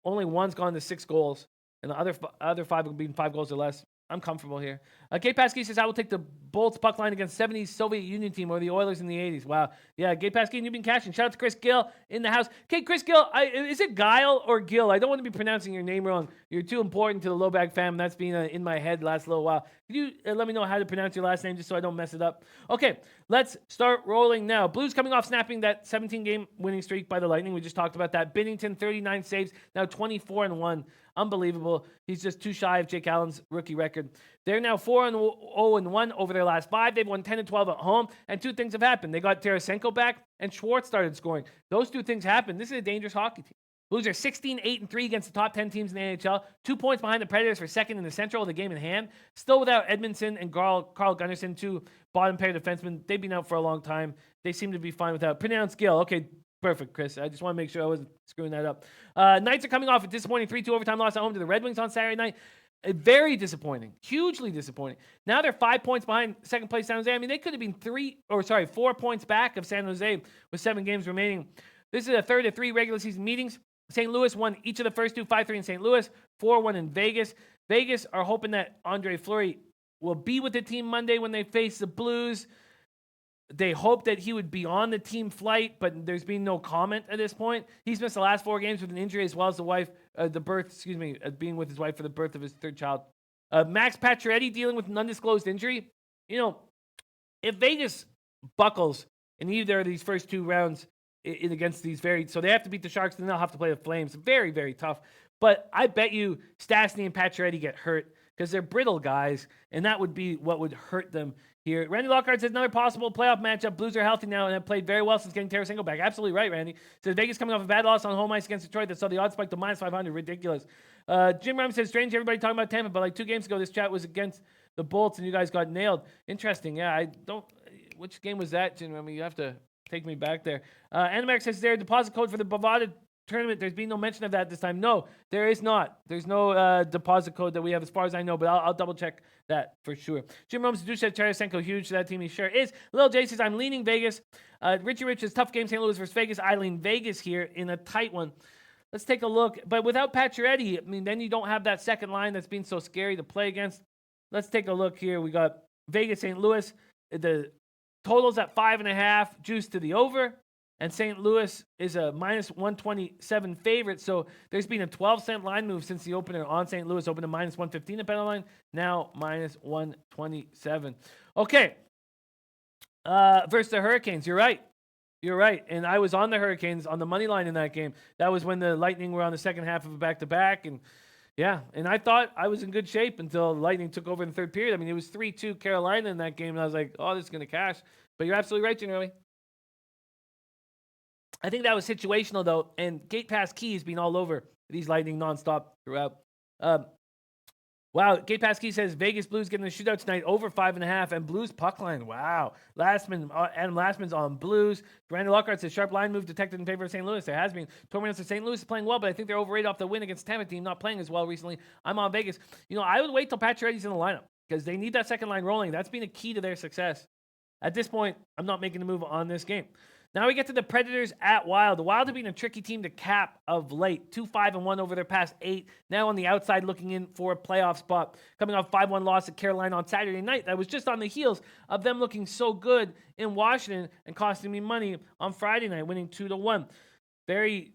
Only one's gone to 6 goals, and the other 5 have been 5 goals or less. I'm comfortable here. Kate Pasky says, I will take the Bolts puck line against 70s Soviet Union team or the Oilers in the 80s. Wow. Yeah, Kate Pasky, you've been cashing. Shout out to Chris Gill in the house. Okay, Chris Gill, is it Guile or Gill? I don't want to be pronouncing your name wrong. You're too important to the Low Bag fam. That's been in my head last little while. Could you let me know how to pronounce your last name just so I don't mess it up? Okay, let's start rolling now. Blues coming off snapping that 17-game winning streak by the Lightning. We just talked about that. Binnington, 39 saves, now 24-1. Unbelievable. He's just too shy of Jake Allen's rookie record. They're now 4-0-1 over their last 5. They've won 10-12 at home, and 2 things have happened. They got Tarasenko back, and Schwartz started scoring. Those 2 things happened. This is a dangerous hockey team. Blues are 16-8-3 against the top 10 teams in the NHL. 2 points behind the Predators for second in the Central with the game in hand. Still without Edmondson and Carl Gunnarsson, 2 bottom pair defensemen. They've been out for a long time. They seem to be fine without. Pronounce Gill. Okay, perfect, Chris. I just want to make sure I wasn't screwing that up. Knights are coming off a disappointing 3-2 overtime loss at home to the Red Wings on Saturday night. Very disappointing. Hugely disappointing. Now they're 5 points behind second place San Jose. I mean, they could have been 4 points back of San Jose with 7 games remaining. This is a third of 3 regular season meetings. St. Louis won each of the first 2, 5-3 in St. Louis, 4-1 in Vegas. Vegas are hoping that Andre Fleury will be with the team Monday when they face the Blues. They hope that he would be on the team flight, but there's been no comment at this point. He's missed the last 4 games with an injury, as well as being with his wife for the birth of his 3rd child. Max Pacioretty dealing with an undisclosed injury. You know, if Vegas buckles in either of these first 2 rounds against these so they have to beat the Sharks, then they'll have to play the Flames. Very, very tough. But I bet you Stastny and Pacioretty get hurt because they're brittle guys, and that would be what would hurt them here. Randy Lockhart says another possible playoff matchup. Blues are healthy now and have played very well since getting Tarasenko back. Absolutely right, Randy. Says Vegas coming off a bad loss on home ice against Detroit that saw the odds spike to minus 500. Ridiculous. Jim Ryan says, strange everybody talking about Tampa, but like 2 games ago, this chat was against the Bolts and you guys got nailed. Interesting. Yeah, which game was that, Jim? I mean, you have to take me back there. Animax says, is there a deposit code for the Bovada tournament? There's been no mention of that this time. No, there is not. There's no deposit code that we have as far as I know, but I'll double check that for sure. Jim Rome said Tarasenko huge to that team. He sure is. Lil J says, I'm leaning Vegas. Richie Rich says, tough game, St. Louis versus Vegas. I lean Vegas here in a tight one. Let's take a look. But without Pacioretty, I mean, then you don't have that second line that's been so scary to play against. Let's take a look here. We got Vegas, St. Louis. The total's at 5.5, juice to the over. And St. Louis is a minus 127 favorite. So there's been a 12-cent line move since the opener on St. Louis. Opened at minus 115 at penalty line. Now minus 127. Okay. Versus the Hurricanes. You're right. You're right. And I was on the Hurricanes on the money line in that game. That was when the Lightning were on the second half of a back-to-back. And yeah, and I thought I was in good shape until Lightning took over in the third period. I mean, it was 3-2 Carolina in that game. And I was like, oh, this is going to cash. But you're absolutely right, Generally. I think that was situational, though. And Gate Pass Keys being all over these Lightning nonstop throughout. Wow, Gate Pass Key says Vegas Blues getting a shootout tonight over 5.5 and Blues puck line. Wow. Adam Lastman's on Blues. Randy Lockhart says sharp line move detected in favor of St. Louis. There has been. Tormento says St. Louis is playing well, but I think they're overrated off the win against Tampa team, not playing as well recently. I'm on Vegas. I would wait till Pacioretty's in the lineup because they need that second line rolling. That's been a key to their success. At this point, I'm not making a move on this game. Now we get to the Predators at Wild. The Wild have been a tricky team to cap of late. 2-5-1 over their past 8. Now on the outside looking in for a playoff spot. Coming off 5-1 loss at Carolina on Saturday night. That was just on the heels of them looking so good in Washington and costing me money on Friday night, winning 2-1. Very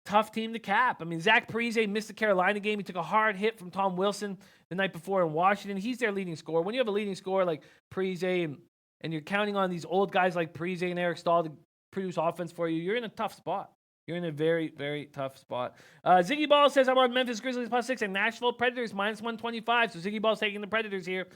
tough team to cap. I mean, Zach Parise missed the Carolina game. He took a hard hit from Tom Wilson the night before in Washington. He's their leading scorer. When you have a leading scorer like Parise and you're counting on these old guys like Parise and Eric Stahl to produce offense for you, you're in a tough spot. You're in a very, very tough spot. Ziggy Ball says I'm on Memphis Grizzlies +6 and Nashville Predators -125. So Ziggy Ball's taking the Predators here.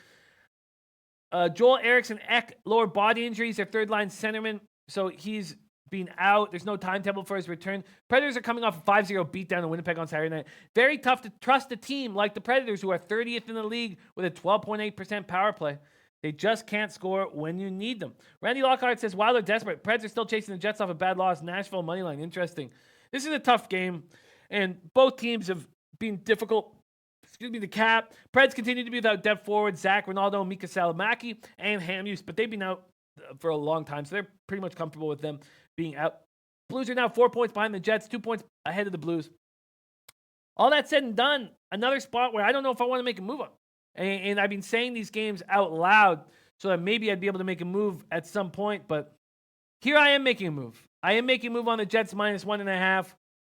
Joel Eriksson Ek, lower body injuries, their third line centerman. So he's been out. There's no timetable for his return. Predators are coming off a 5-0 beatdown in Winnipeg on Saturday night. Very tough to trust a team like the Predators, who are 30th in the league with a 12.8% power play. They just can't score when you need them. Randy Lockhart says, Wild are desperate. Preds are still chasing the Jets off a bad loss. Nashville moneyline. Interesting. This is a tough game, and both teams have been difficult. The cap. Preds continue to be without depth forward. Zach Ronaldo, Mika Salamaki, and Hamuse, but they've been out for a long time, so they're pretty much comfortable with them being out. Blues are now 4 points behind the Jets, 2 points ahead of the Blues. All that said and done, another spot where I don't know if I want to make a move on. And I've been saying these games out loud so that maybe I'd be able to make a move at some point. But here I am making a move. I am making a move on the Jets -1.5.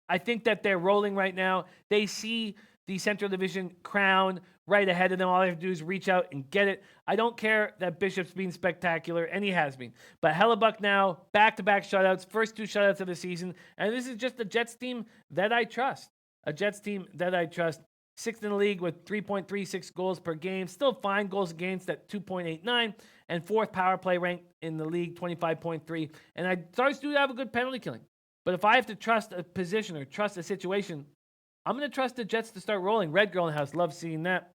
I think that they're rolling right now. They see the Central Division crown right ahead of them. All they have to do is reach out and get it. I don't care that Bishop's been spectacular, and he has been. But Hellebuck now, back-to-back shutouts, first 2 shutouts of the season. And this is just a Jets team that I trust. A Jets team that I trust. 6th in the league with 3.36 goals per game. Still fine goals against at 2.89. And 4th power play ranked in the league, 25.3. And Stars do have a good penalty killing. But if I have to trust a position or trust a situation, I'm going to trust the Jets to start rolling. Red Girl in the house. Love seeing that.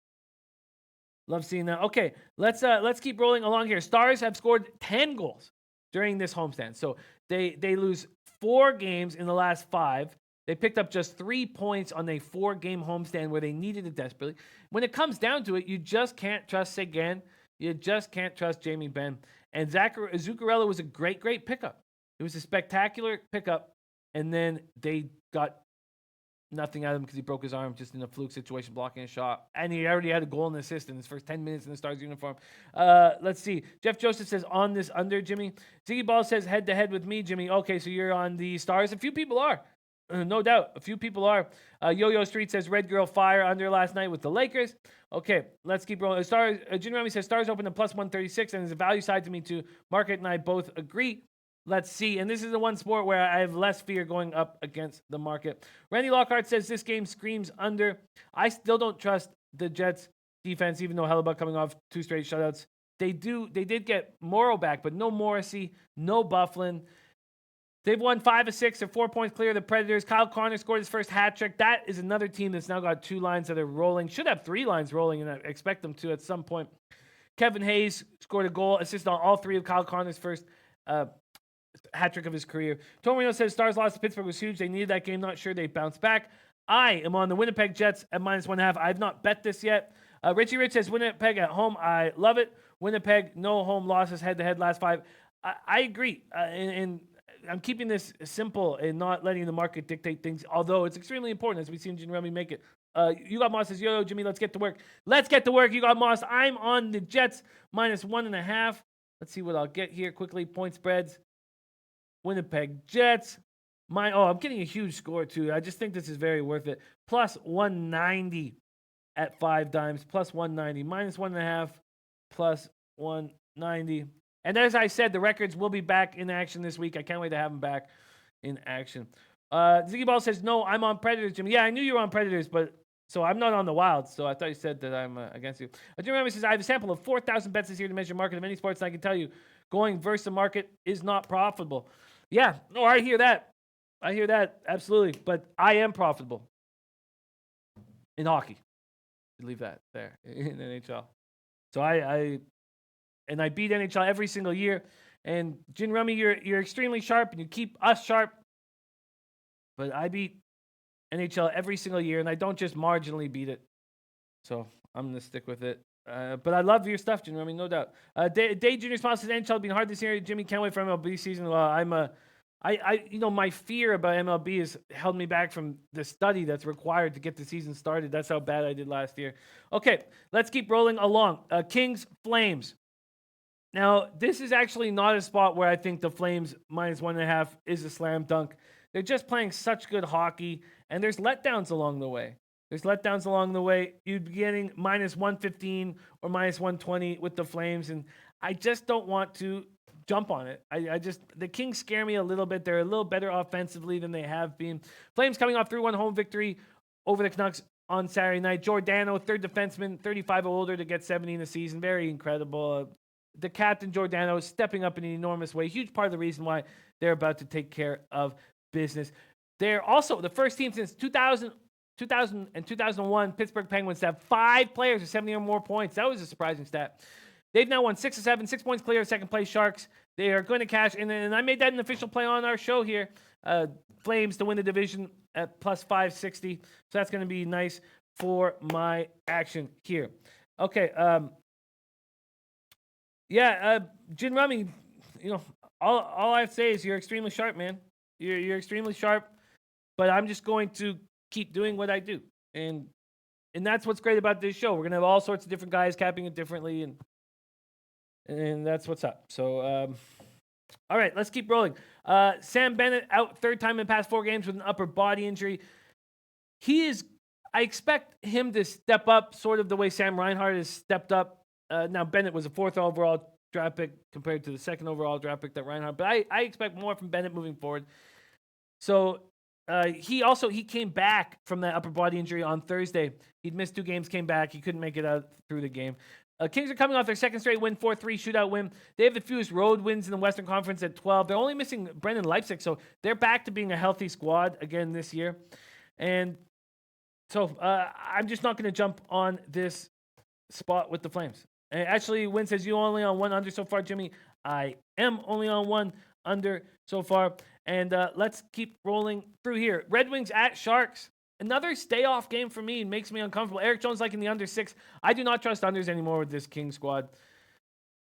Love seeing that. Okay, let's keep rolling along here. Stars have scored 10 goals during this homestand. So they lose 4 games in the last 5. They picked up just 3 points on a 4-game homestand where they needed it desperately. When it comes down to it, you just can't trust Seguin. You just can't trust Jamie Benn. And Zuccarello was a great pickup. It was a spectacular pickup. And then they got nothing out of him because he broke his arm just in a fluke situation, blocking a shot. And he already had a goal and an assist in his first 10 minutes in the Stars uniform. Let's see. Jeff Joseph says, on this under, Jimmy. Ziggy Ball says, head-to-head with me, Jimmy. Okay, so you're on the Stars. A few people are. No doubt. A few people are. Yo-Yo Street says Red Girl fire under last night with the Lakers. Okay, let's keep rolling. Junior Remy says Stars open to +136 and there's a value side to me too. Market and I both agree. Let's see. And this is the one sport where I have less fear going up against the market. Randy Lockhart says this game screams under. I still don't trust the Jets defense, even though Hellebuck coming off 2 straight shutouts. They did get Morrow back, but no Morrissey, no Bufflin. They've won 5 of 6. They're 4 points clear of the Predators. Kyle Connor scored his first hat trick. That is another team that's now got 2 lines that are rolling. Should have 3 lines rolling, and I expect them to at some point. Kevin Hayes scored a goal, assisted on all 3 of Kyle Connor's first hat trick of his career. Torino says Stars lost to Pittsburgh was huge. They needed that game. Not sure they bounced back. I am on the Winnipeg Jets at -1.5. I've not bet this yet. Richie Rich says Winnipeg at home. I love it. Winnipeg, no home losses head-to-head last 5. I agree. And I'm keeping this simple and not letting the market dictate things, although it's extremely important as we've seen Jim Remy make it. You got Moss says, yo, Jimmy, let's get to work. Let's get to work. You got Moss. I'm on the Jets -1.5. Let's see what I'll get here quickly. Point spreads. Winnipeg Jets. I'm getting a huge score too. I just think this is very worth it. +190 at 5 dimes. +190. -1.5. +190. And as I said, the records will be back in action this week. I can't wait to have them back in action. Ziggy Ball says, no, I'm on Predators, Jimmy. Yeah, I knew you were on Predators, but so I'm not on the Wilds, so I thought you said that I'm against you. Jim Remy says, I have a sample of 4,000 bets this year to measure market of any sports, and I can tell you, going versus the market is not profitable. Yeah, no, I hear that. I hear that, absolutely. But I am profitable in hockey. Leave that there in NHL. So I beat NHL every single year. And Jim Rummy, you're extremely sharp, and you keep us sharp. But I beat NHL every single year, and I don't just marginally beat it. So I'm going to stick with it. But I love your stuff, Jimmy. I mean, no doubt. Day Junior Smile says NHL being hard this year. Jimmy, can't wait for MLB season. Well, my fear about MLB has held me back from the study that's required to get the season started. That's how bad I did last year. Okay, let's keep rolling along. Kings, Flames. Now, this is actually not a spot where I think the Flames -1.5 is a slam dunk. They're just playing such good hockey, and there's letdowns along the way. You'd be getting -115 or -120 with the Flames, and I just don't want to jump on it. The Kings scare me a little bit. They're a little better offensively than they have been. Flames coming off 3-1 home victory over the Canucks on Saturday night. Giordano, third defenseman, 35 or older to get 70 in the season. Very incredible. The captain, Giordano, stepping up in an enormous way. Huge part of the reason why they're about to take care of business. They're also the first team since 2000 and 2001 Pittsburgh Penguins to have 5 players with 70 or more points. That was a surprising stat. They've now won 6 of 7, 6 points clear of second place Sharks. They are going to cash, and I made that an official play on our show here. Flames to win the division at +560. So that's going to be nice for my action here. Okay. Jin Rummy, all I have to say is you're extremely sharp, man. You're extremely sharp, but I'm just going to keep doing what I do. And that's what's great about this show. We're going to have all sorts of different guys capping it differently, and that's what's up. So, all right, let's keep rolling. Sam Bennett out third time in the past 4 games with an upper body injury. I expect him to step up sort of the way Sam Reinhart has stepped up. Now, Bennett was a 4th overall draft pick compared to the 2nd overall draft pick that Reinhart. But I expect more from Bennett moving forward. So he came back from that upper body injury on Thursday. He'd missed 2 games, came back. He couldn't make it out through the game. Kings are coming off their 2nd straight win, 4-3 shootout win. They have the fewest road wins in the Western Conference at 12. They're only missing Brendan Leipzig, so they're back to being a healthy squad again this year. And so I'm just not going to jump on this spot with the Flames. And actually, Win says you only on 1 under so far, Jimmy. I am only on 1 under so far. And let's keep rolling through here. Red Wings at Sharks. Another stay-off game for me. It makes me uncomfortable. Eric Jones liking the under 6. I do not trust unders anymore with this King squad.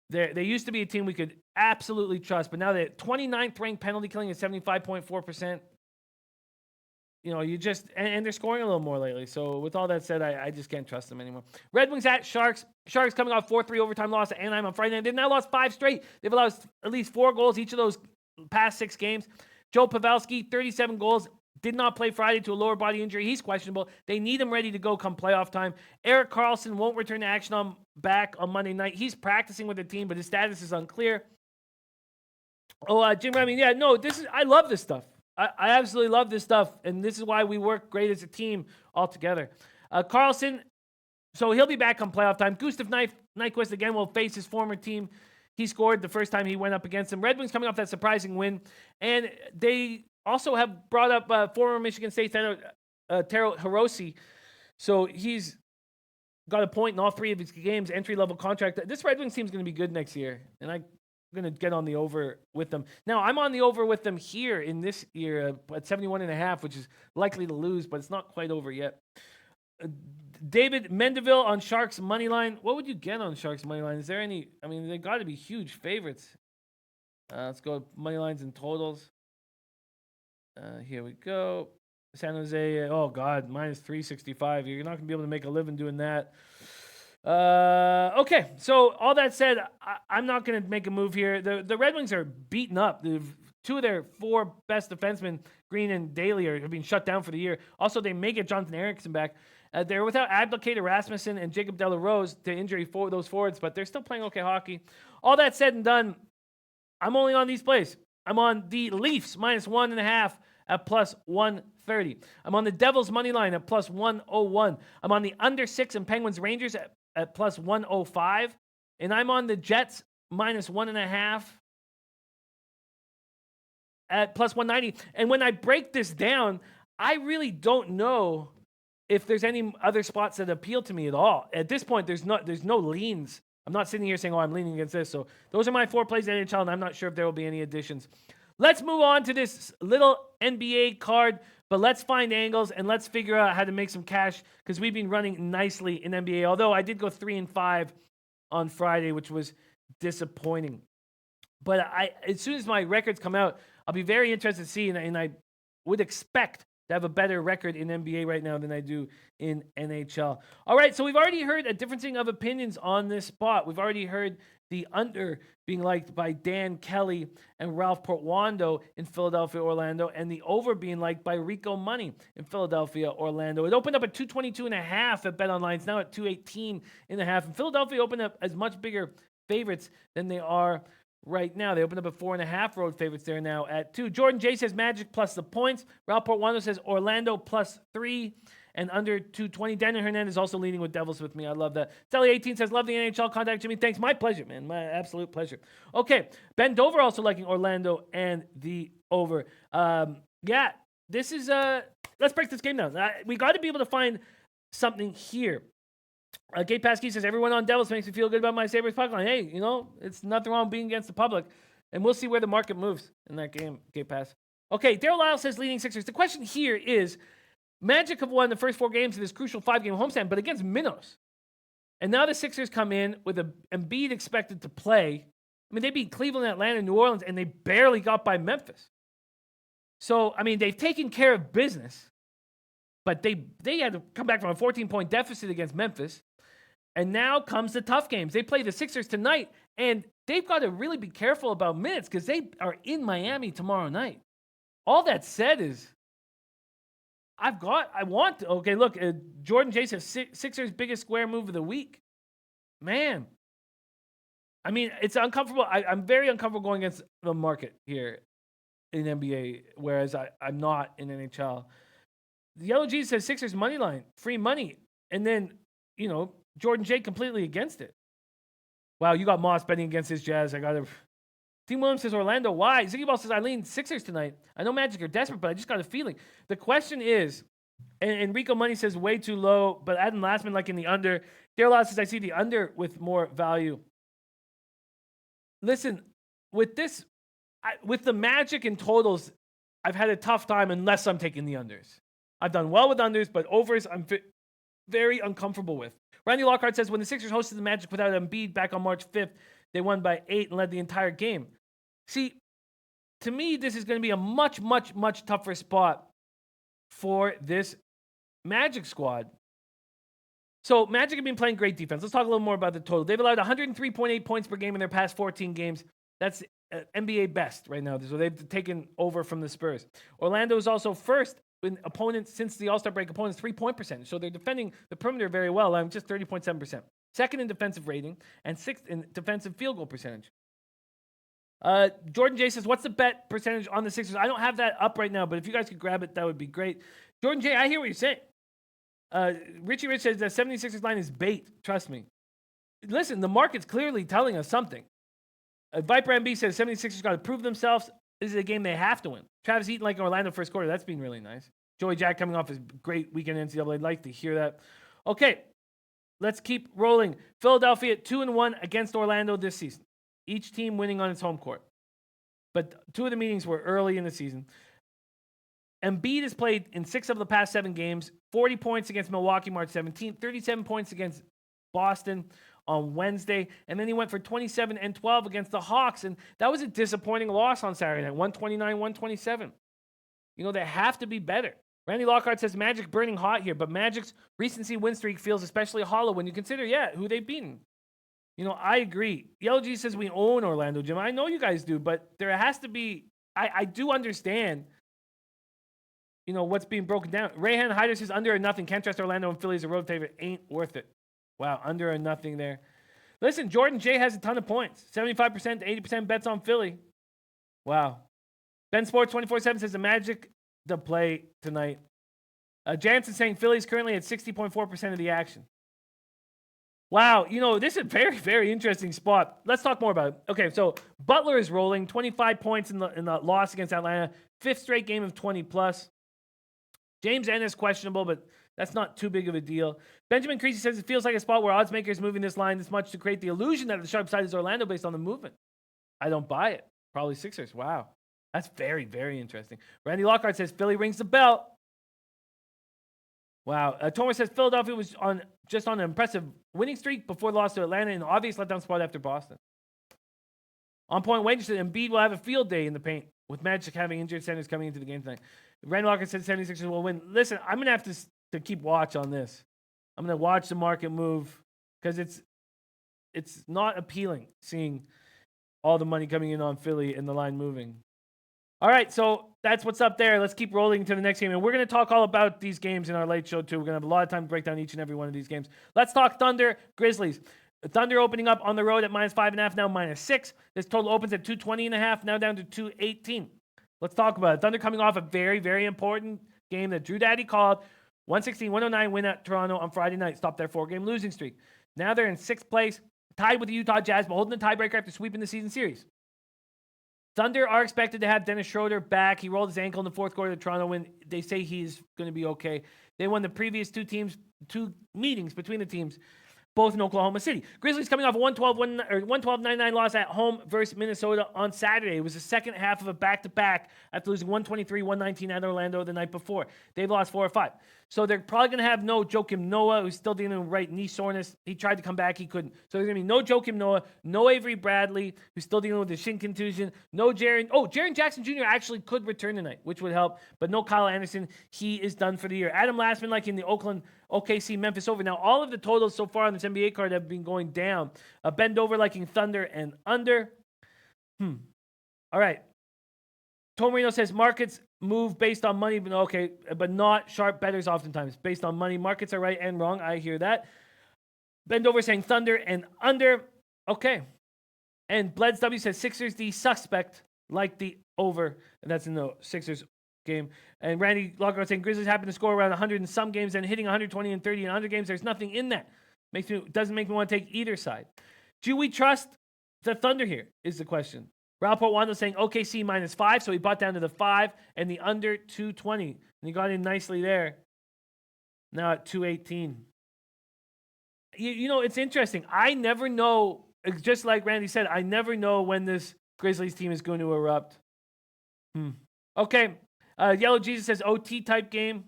They used to be a team we could absolutely trust, but now they're 29th ranked penalty killing at 75.4%. And they're scoring a little more lately. So with all that said, I just can't trust them anymore. Red Wings at Sharks. Sharks coming off 4-3 overtime loss to Anaheim on Friday night. They've now lost 5 straight. They've allowed at least 4 goals each of those past 6 games. Joe Pavelski, 37 goals. Did not play Friday to a lower body injury. He's questionable. They need him ready to go come playoff time. Erik Karlsson won't return to action back on Monday night. He's practicing with the team, but his status is unclear. Jim Remy, I love this stuff. I absolutely love this stuff, and this is why we work great as a team all together. Karlsson, so he'll be back on playoff time. Gustav Nyquist again will face his former team. He scored the first time he went up against them. Red Wings coming off that surprising win, and they also have brought up former Michigan State center Taro Hirose. So he's got a point in all 3 of his games, entry-level contract. This Red Wings team is going to be good next year, and I'm going to get on the over with them. Now, I'm on the over with them here in this year at 71.5, which is likely to lose, but it's not quite over yet. David Mendeville on Sharks money line. What would you get on Sharks money line? Is there any? I mean, they got to be huge favorites. Let's go money lines and totals. Here we go. San Jose. Oh God, -365. You're not going to be able to make a living doing that. Okay, so all that said, I'm not going to make a move here. The Red Wings are beaten up. 2 of their 4 best defensemen, Green and Daly, have been shut down for the year. Also, they may get Jonathan Eriksson back. They're without Abdelkader Rasmussen and Jacob Delarose to injury for those forwards, but they're still playing okay hockey. All that said and done, I'm only on these plays. I'm on the Leafs minus 1.5 at plus 130. I'm on the Devils money line at plus 101. I'm on the under 6 and Penguins Rangers at plus 105. And I'm on the Jets minus 1.5 at plus 190. And when I break this down, I really don't know if there's any other spots that appeal to me at all. At this point, there's no leans. I'm not sitting here saying, I'm leaning against this. So those are my 4 plays in NHL, and I'm not sure if there will be any additions. Let's move on to this little NBA card, but let's find angles and let's figure out how to make some cash because we've been running nicely in NBA, although I did go 3-5 on Friday, which was disappointing. But as soon as my records come out, I'll be very interested to see, and I would expect to have a better record in NBA right now than I do in NHL. All right, so we've already heard a differencing of opinions on this spot. We've already heard the under being liked by Dan Kelly and Ralph Portwando in Philadelphia, Orlando, and the over being liked by Rico Money in Philadelphia, Orlando. It opened up at 222.5 at BetOnline. It's now at 218.5. And Philadelphia opened up as much bigger favorites than they are right now. They opened up at 4.5 road favorites. They're now at 2. Jordan J says Magic plus the points. Ralph Portwando says Orlando plus 3 and under 220. Daniel Hernandez also leading with Devils with me. I love that. Telly18 says, love the NHL. Contact Jimmy. Thanks. My pleasure, man. My absolute pleasure. Okay. Ben Dover also liking Orlando and the over. Yeah, this is, let's break this game down. We got to be able to find something here. Gabe Paskey says, everyone on Devils makes me feel good about my Sabres puck line. Hey, it's nothing wrong being against the public. And we'll see where the market moves in that game, Gabe Pass. Okay, Daryl Lyle says, leading Sixers. The question here is, Magic have won the first 4 games of this crucial 5-game homestand, but against minnows. And now the Sixers come in with Embiid expected to play. I mean, they beat Cleveland, Atlanta, New Orleans, and they barely got by Memphis. So, I mean, they've taken care of business, but they had to come back from a 14-point deficit against Memphis. And now comes the tough games. They play the Sixers tonight, and they've got to really be careful about minutes because they are in Miami tomorrow night. All that said is, okay, look, Jordan J says Sixers' biggest square move of the week. Man. I mean, it's uncomfortable. I'm very uncomfortable going against the market here in NBA, whereas I'm not in NHL. The Yellow G says Sixers money line, free money. And then, Jordan J completely against it. Wow, you got Moss betting against his Jazz. I got to... Team Williams says Orlando. Why? Ziggy Ball says I lean Sixers tonight. I know Magic are desperate, but I just got a feeling. The question is, and Rico Money says way too low, but Adam Lastman like in the under. Daryl says I see the under with more value. Listen, with this, with the Magic and totals, I've had a tough time unless I'm taking the unders. I've done well with unders, but overs I'm very uncomfortable with. Randy Lockhart says when the Sixers hosted the Magic without Embiid back on March 5th, they won by 8 and led the entire game. See, to me, this is going to be a much, much, much tougher spot for this Magic squad. So Magic have been playing great defense. Let's talk a little more about the total. They've allowed 103.8 points per game in their past 14 games. That's NBA best right now. So they've taken over from the Spurs. Orlando is also first in opponents since the All-Star break, opponents 3-point percentage. So they're defending the perimeter very well. I'm just 30.7%. Second in defensive rating and 6th in defensive field goal percentage. Jordan J says, what's the bet percentage on the Sixers? I don't have that up right now, but if you guys could grab it, that would be great. Jordan J, I hear what you're saying. Richie Rich says the 76ers line is bait. Trust me. Listen, the market's clearly telling us something. Viper MB says 76ers got to prove themselves. This is a game they have to win. Travis Eaton like Orlando first quarter. That's been really nice. Joey Jack coming off his great weekend in NCAA. I'd like to hear that. Okay, let's keep rolling. Philadelphia 2-1 against Orlando this season. Each team winning on its home court. But 2 of the meetings were early in the season. Embiid has played in 6 of the past 7 games. 40 points against Milwaukee March 17th. 37 points against Boston on Wednesday. And then he went for 27 and 12 against the Hawks. And that was a disappointing loss on Saturday night. 129-127. They have to be better. Randy Lockhart says Magic burning hot here. But Magic's recency win streak feels especially hollow when you consider, who they've beaten. I agree. Yellow G says we own Orlando, Jim. I know you guys do, but there has to be... I do understand, what's being broken down. Rayhan Hyder says under or nothing. Can't trust Orlando and Philly as a road favorite. Ain't worth it. Wow, under or nothing there. Listen, Jordan J has a ton of points. 75% to 80% bets on Philly. Wow. Ben Sports 24/7 says the Magic to play tonight. Jansen saying Philly's currently at 60.4% of the action. Wow, this is a very, very interesting spot. Let's talk more about it. Okay, so Butler is rolling 25 points in the loss against Atlanta, 5th straight game of 20 plus. James Ennis questionable, but that's not too big of a deal. Benjamin Creasy says it feels like a spot where odds makers moving this line this much to create the illusion that the sharp side is Orlando based on the movement. I don't buy it. Probably Sixers. Wow, that's very, very interesting. Randy Lockhart says Philly rings the bell. Wow. Tomer says Philadelphia was just on an impressive winning streak before the loss to Atlanta and an obvious letdown spot after Boston. On point, Wayne said Embiid will have a field day in the paint with Magic having injured centers coming into the game tonight. Randy Lockhart said 76ers will win. Listen, I'm going to have to keep watch on this. I'm going to watch the market move because it's not appealing seeing all the money coming in on Philly and the line moving. All right, so that's what's up there. Let's keep rolling to the next game. And we're going to talk all about these games in our late show, too. We're going to have a lot of time to break down each and every one of these games. Let's talk Thunder, Grizzlies. Thunder opening up on the road at -5.5, now -6. This total opens at 220.5, now down to 218. Let's talk about it. Thunder coming off a very, very important game that Drew Daddy called. 116-109 win at Toronto on Friday night. Stopped their 4-game losing streak. Now they're in 6th place, tied with the Utah Jazz, but holding the tiebreaker after sweeping the season series. Thunder are expected to have Dennis Schroeder back. He rolled his ankle in the 4th quarter of the Toronto win. They say he's going to be okay. They won the previous two meetings between the teams, both in Oklahoma City. Grizzlies coming off a 112-99 loss at home versus Minnesota on Saturday. It was the second half of a back-to-back after losing 123-119 at Orlando the night before. They've lost 4 or 5. So they're probably going to have no Joakim Noah, who's still dealing with right knee soreness. He tried to come back. He couldn't. So there's going to be no Joakim Noah, no Avery Bradley, who's still dealing with the shin contusion, no Jaren. Oh, Jaren Jackson Jr. actually could return tonight, which would help, but no Kyle Anderson. He is done for the year. Adam Lastman, like in the Oakland, OKC, Memphis over. Now, all of the totals so far on this NBA card have been going down. Bend over liking Thunder and under. All right. Tom Marino says markets move based on money, but okay, but not sharp bettors oftentimes. Based on money, markets are right and wrong. I hear that. Bend over saying Thunder and under. Okay. And Bleds W says Sixers the suspect, like the over. And that's in the Sixers game. And Randy Lockhart saying Grizzlies happen to score around 100 in some games and hitting 120 and 30 in other games. There's nothing in that. Doesn't make me want to take either side. Do we trust the Thunder here is the question. Raul Portwando saying OKC -5, so he bought down to the 5 and the under 220. And he got in nicely there. Now at 218. It's interesting. I never know, just like Randy said, I never know when this Grizzlies team is going to erupt. Okay. Yellow Jesus says OT type game.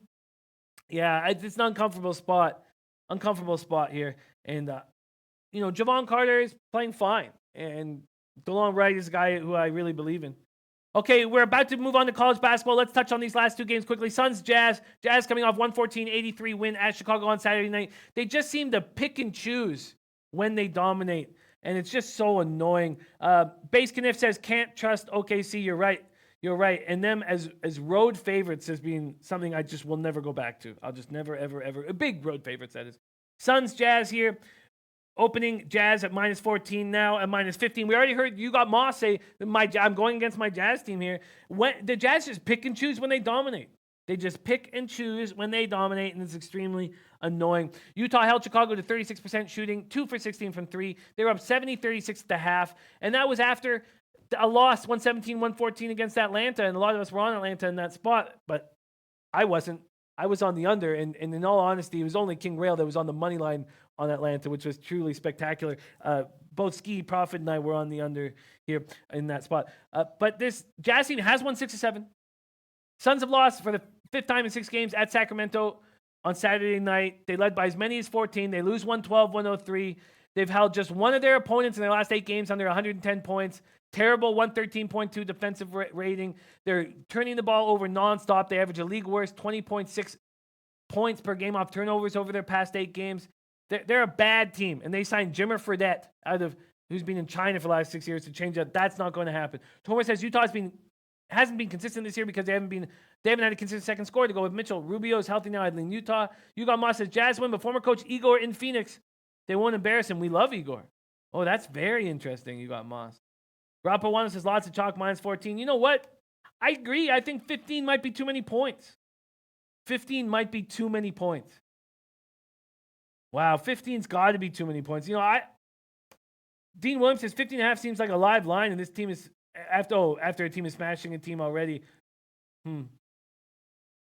Yeah, it's an uncomfortable spot. Uncomfortable spot here. And, Javon Carter is playing fine. And DeLon Wright is a guy who I really believe in. Okay, we're about to move on to college basketball. Let's touch on these last 2 games quickly. Suns, Jazz. Jazz coming off 114-83 win at Chicago on Saturday night. They just seem to pick and choose when they dominate. And it's just so annoying. Base Kniff says, can't trust OKC. You're right. You're right. And them as road favorites has been something I just will never go back to. I'll just never, ever. Big road favorites, that is. Suns, Jazz here. Opening Jazz at -14 now at -15. We already heard you got Moss say, I'm going against my Jazz team here. When the Jazz just pick and choose when they dominate. They just pick and choose when they dominate, and it's extremely annoying. Utah held Chicago to 36% shooting, 2 for 16 from 3. They were up 70-36 at the half, and that was after a loss, 117-114 against Atlanta, and a lot of us were on Atlanta in that spot, but I wasn't. I was on the under, and in all honesty, it was only King Rail that was on the money line on Atlanta, which was truly spectacular. Both Ski, Prophet, and I were on the under here in that spot. But this Jazz team has won 6 of 7. Suns have lost for the 5th time in 6 games at Sacramento on Saturday night. They led by as many as 14. They lose 112-103. They've held just one of their opponents in their last 8 games under 110 points. Terrible 113.2 defensive rating. They're turning the ball over nonstop. They average a league worst 20.6 points per game off turnovers over their past 8 games. They're a bad team, and they signed Jimmer Fredette who's been in China for the last 6 years to change that. That's not going to happen. Thomas says Utah hasn't been consistent this year because they haven't had a consistent second scorer to go with Mitchell. Rubio is healthy now, idling Utah. Hugo Moss says Jazz win, but former coach Igor in Phoenix, they won't embarrass him. We love Igor. Oh, that's very interesting. You got Moss. Rapawana says lots of chalk, -14. You know what? I agree. I think 15 might be too many points. 15 might be too many points. Wow, 15's got to be too many points. You know, Dean Williams says 15.5 seems like a live line, and this team is after a team is smashing a team already.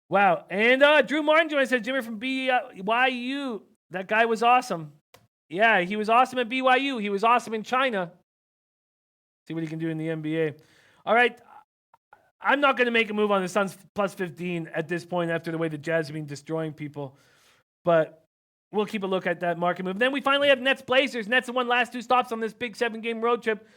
Wow, and Drew Martin joins us. Jimmy from BYU. That guy was awesome. Yeah, he was awesome at BYU. He was awesome in China. See what he can do in the NBA. All right. I'm not going to make a move on the Suns +15 at this point after the way the Jazz have been destroying people. But we'll keep a look at that market move. Then we finally have Nets Blazers. Nets have won last 2 stops on this big 7-game road trip.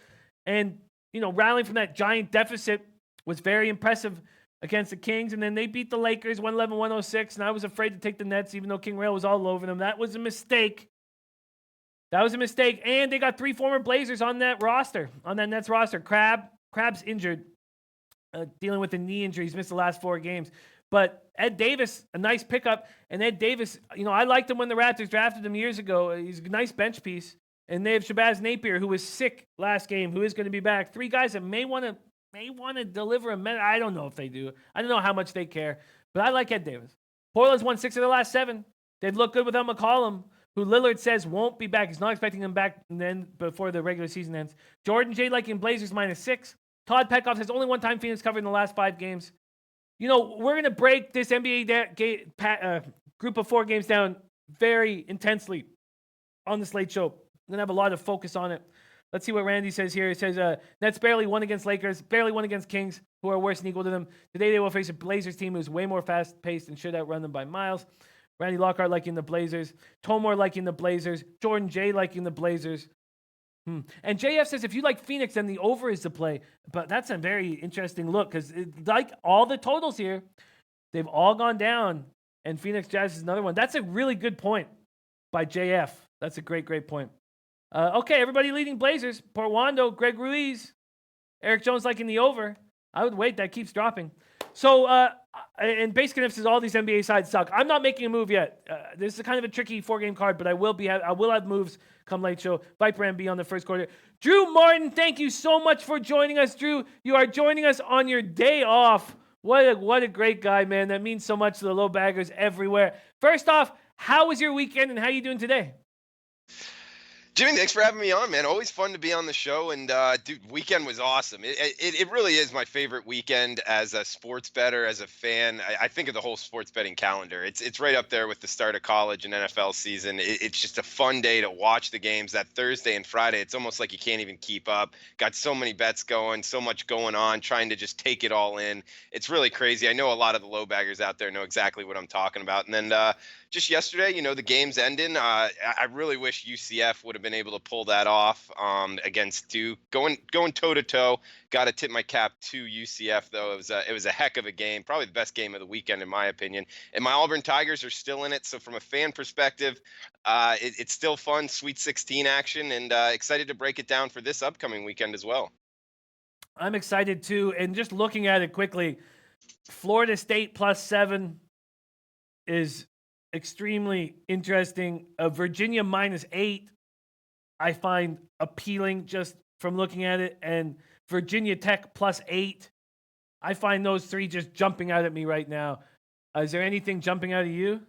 And, you know, rallying from that giant deficit was very impressive against the Kings. And then they beat the Lakers 111-106. And I was afraid to take the Nets even though King Rail was all over them. That was a mistake. And they got 3 former Blazers on that roster, on that Nets roster. Crab's injured. Dealing with a knee injury. He's missed the last 4 games. But Ed Davis, a nice pickup. And Ed Davis, you know, I liked him when the Raptors drafted him years ago. He's a nice bench piece. And they have Shabazz Napier, who was sick last game, who is going to be back. 3 guys that may want to deliver a minute. I don't know if they do. I don't know how much they care. But I like Ed Davis. Portland's won 6 of their last 7. They've looked good without McCollum, who Lillard says won't be back. He's not expecting him back then before the regular season ends. Jordan J. liking Blazers -6. Todd Petkoff says only one time Phoenix covered in the last 5 games. You know, we're going to break this NBA group of 4 games down very intensely on the Slate Show. We're going to have a lot of focus on it. Let's see what Randy says here. He says, Nets barely won against Lakers, barely won against Kings, who are worse than equal to them. Today they will face a Blazers team who's way more fast-paced and should outrun them by miles. Randy Lockhart liking the Blazers. Tomor liking the Blazers. Jordan J. liking the Blazers. And JF says, if you like Phoenix, then the over is the play. But that's a very interesting look because, like all the totals here, they've all gone down. And Phoenix Jazz is another one. That's a really good point by JF. That's a great, great point. Okay, everybody leading Blazers. Portwando, Greg Ruiz, Eric Jones liking the over. I would wait. That keeps dropping. So, and Base Connect says all these NBA sides suck. I'm not making a move yet. This is kind of a tricky 4-game card, but I will have moves come late show. Viper MB on the first quarter. Drew Martin, thank you so much for joining us. Drew, you are joining us on your day off. What a great guy, man. That means so much to the low baggers everywhere. First off, how was your weekend and how are you doing today? Jimmy, thanks for having me on, man. Always fun to be on the show. And, dude, weekend was awesome. It really is my favorite weekend as a sports bettor, as a fan. I think of the whole sports betting calendar. It's right up there with the start of college and NFL season. It's just a fun day to watch the games. That Thursday and Friday, it's almost like you can't even keep up. Got so many bets going, so much going on, trying to just take it all in. It's really crazy. I know a lot of the low baggers out there know exactly what I'm talking about. And then just yesterday, you know, the game's ending. I really wish UCF would have been able to pull that off against Duke. Going toe to toe. Got to tip my cap to UCF though. It was a heck of a game, probably the best game of the weekend in my opinion. And my Auburn Tigers are still in it. So from a fan perspective, it's still fun, Sweet 16 action, and excited to break it down for this upcoming weekend as well. I'm excited too. And just looking at it quickly, Florida State +7 is extremely interesting. Virginia -8 I find appealing just from looking at it, and Virginia Tech +8 I find those 3 just jumping out at me right now. Is there anything jumping out of you?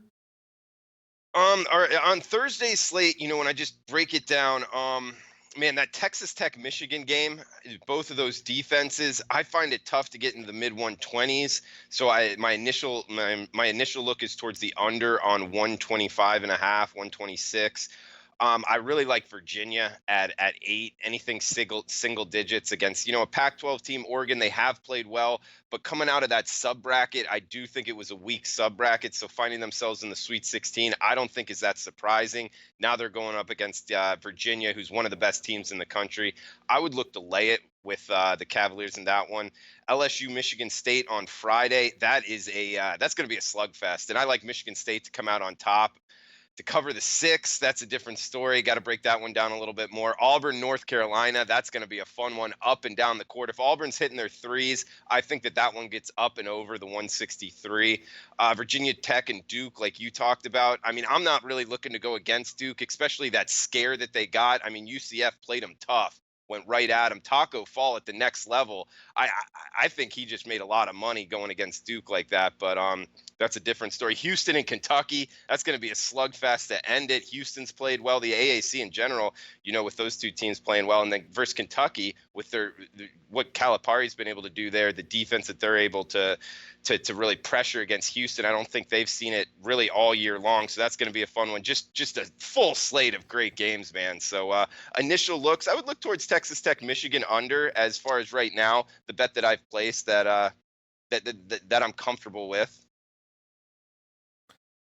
On Thursday's slate, you know, when I just break it down, man, that Texas Tech Michigan game, both of those defenses, I find it tough to get into the mid 120s. So my initial look is towards the under on 125.5, 126. I really like Virginia at 8, anything single digits against, you know, a Pac-12 team, Oregon. They have played well, but coming out of that sub bracket, I do think it was a weak sub bracket. So finding themselves in the Sweet 16, I don't think is that surprising. Now they're going up against Virginia, who's one of the best teams in the country. I would look to lay it with the Cavaliers in that one. LSU, Michigan State on Friday. That's going to be a slugfest. And I like Michigan State to come out on top. To cover the 6, that's a different story. Got to break that one down a little bit more. Auburn, North Carolina, that's going to be a fun one up and down the court. If Auburn's hitting their threes, I think that one gets up and over the 163. Virginia Tech and Duke, like you talked about. I mean, I'm not really looking to go against Duke, especially that scare that they got. I mean, UCF played them tough went right at him. Taco Fall at the next level. I think he just made a lot of money going against Duke like that. But that's a different story. Houston and Kentucky, that's going to be a slugfest to end it. Houston's played well. The AAC in general, with those two teams playing well, and then versus Kentucky with what Calipari's been able to do there, the defense that they're able to really pressure against Houston. I don't think they've seen it really all year long. So that's going to be a fun one. Just a full slate of great games, man. So initial looks, I would look towards Texas Tech, Michigan under as far as right now, the bet that I've placed that I'm comfortable with.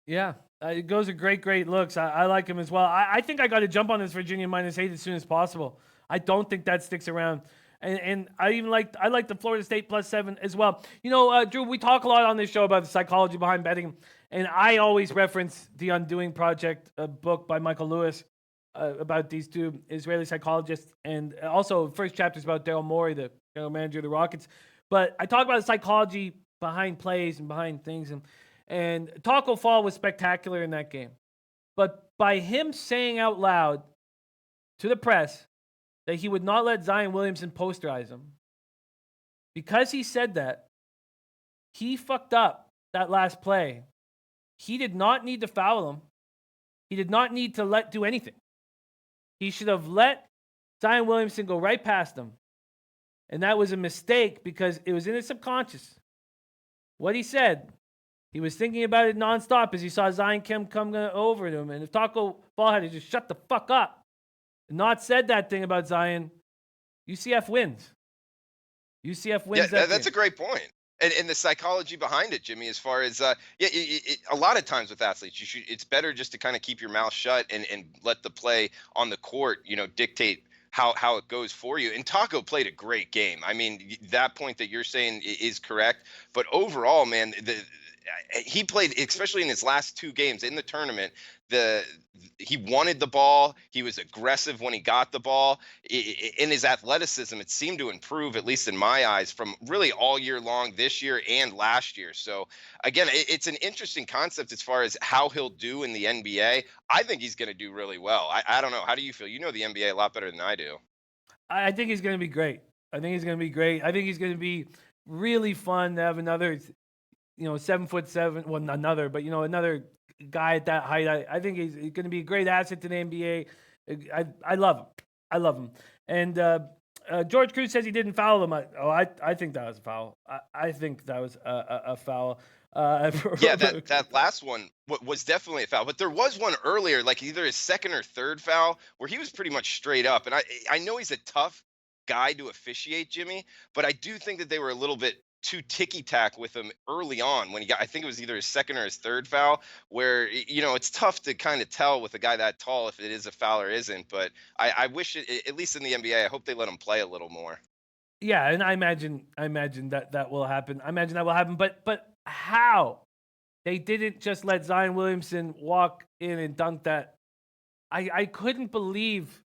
Yeah, those are great looks. I like him as well. I think I got to jump on this Virginia -8 as soon as possible. I don't think that sticks around. And I like the Florida State +7 as well. Drew, we talk a lot on this show about the psychology behind betting, and I always reference The Undoing Project, a book by Michael Lewis about these two Israeli psychologists, and also first chapter is about Daryl Morey, the general manager of the Rockets. But I talk about the psychology behind plays and behind things, and Taco Fall was spectacular in that game. But by him saying out loud to the press that he would not let Zion Williamson posterize him, because he said that, he fucked up that last play. He did not need to foul him. He did not need to do anything. He should have let Zion Williamson go right past him. And that was a mistake because it was in his subconscious. What he said, he was thinking about it nonstop as he saw Zion come over to him. And if Taco Fall had just shut the fuck up and not said that thing about Zion, UCF wins. UCF wins. Yeah, that's a great point. And the psychology behind it, Jimmy, as far as a lot of times with athletes, it's better just to kind of keep your mouth shut and let the play on the court, dictate how it goes for you. And Taco played a great game. I mean, that point that you're saying is correct. But overall, man, he played, especially in his last two games in the tournament, he wanted the ball. He was aggressive when he got the ball. In his athleticism, it seemed to improve, at least in my eyes, from really all year long this year and last year. So, again, it's an interesting concept as far as how he'll do in the NBA. I think he's going to do really well. I don't know. How do you feel? You know the NBA a lot better than I do. I think he's going to be great. I think he's going to be really fun to have another 7'7", well, not another, but another guy at that height. I think he's going to be a great asset to the NBA. I love him. And George Cruz says he didn't foul him. I think that was a foul. I think that was a foul. Yeah, that last one was definitely a foul. But there was one earlier, like either his second or third foul, where he was pretty much straight up. And I know he's a tough guy to officiate, Jimmy, but I do think that they were a little bit too ticky-tack with him early on when I think it was either his second or his third foul, where, it's tough to kind of tell with a guy that tall if it is a foul or isn't. But I wish at least in the NBA, I hope they let him play a little more. Yeah, and I imagine that will happen. But how? They didn't just let Zion Williamson walk in and dunk that. I couldn't believe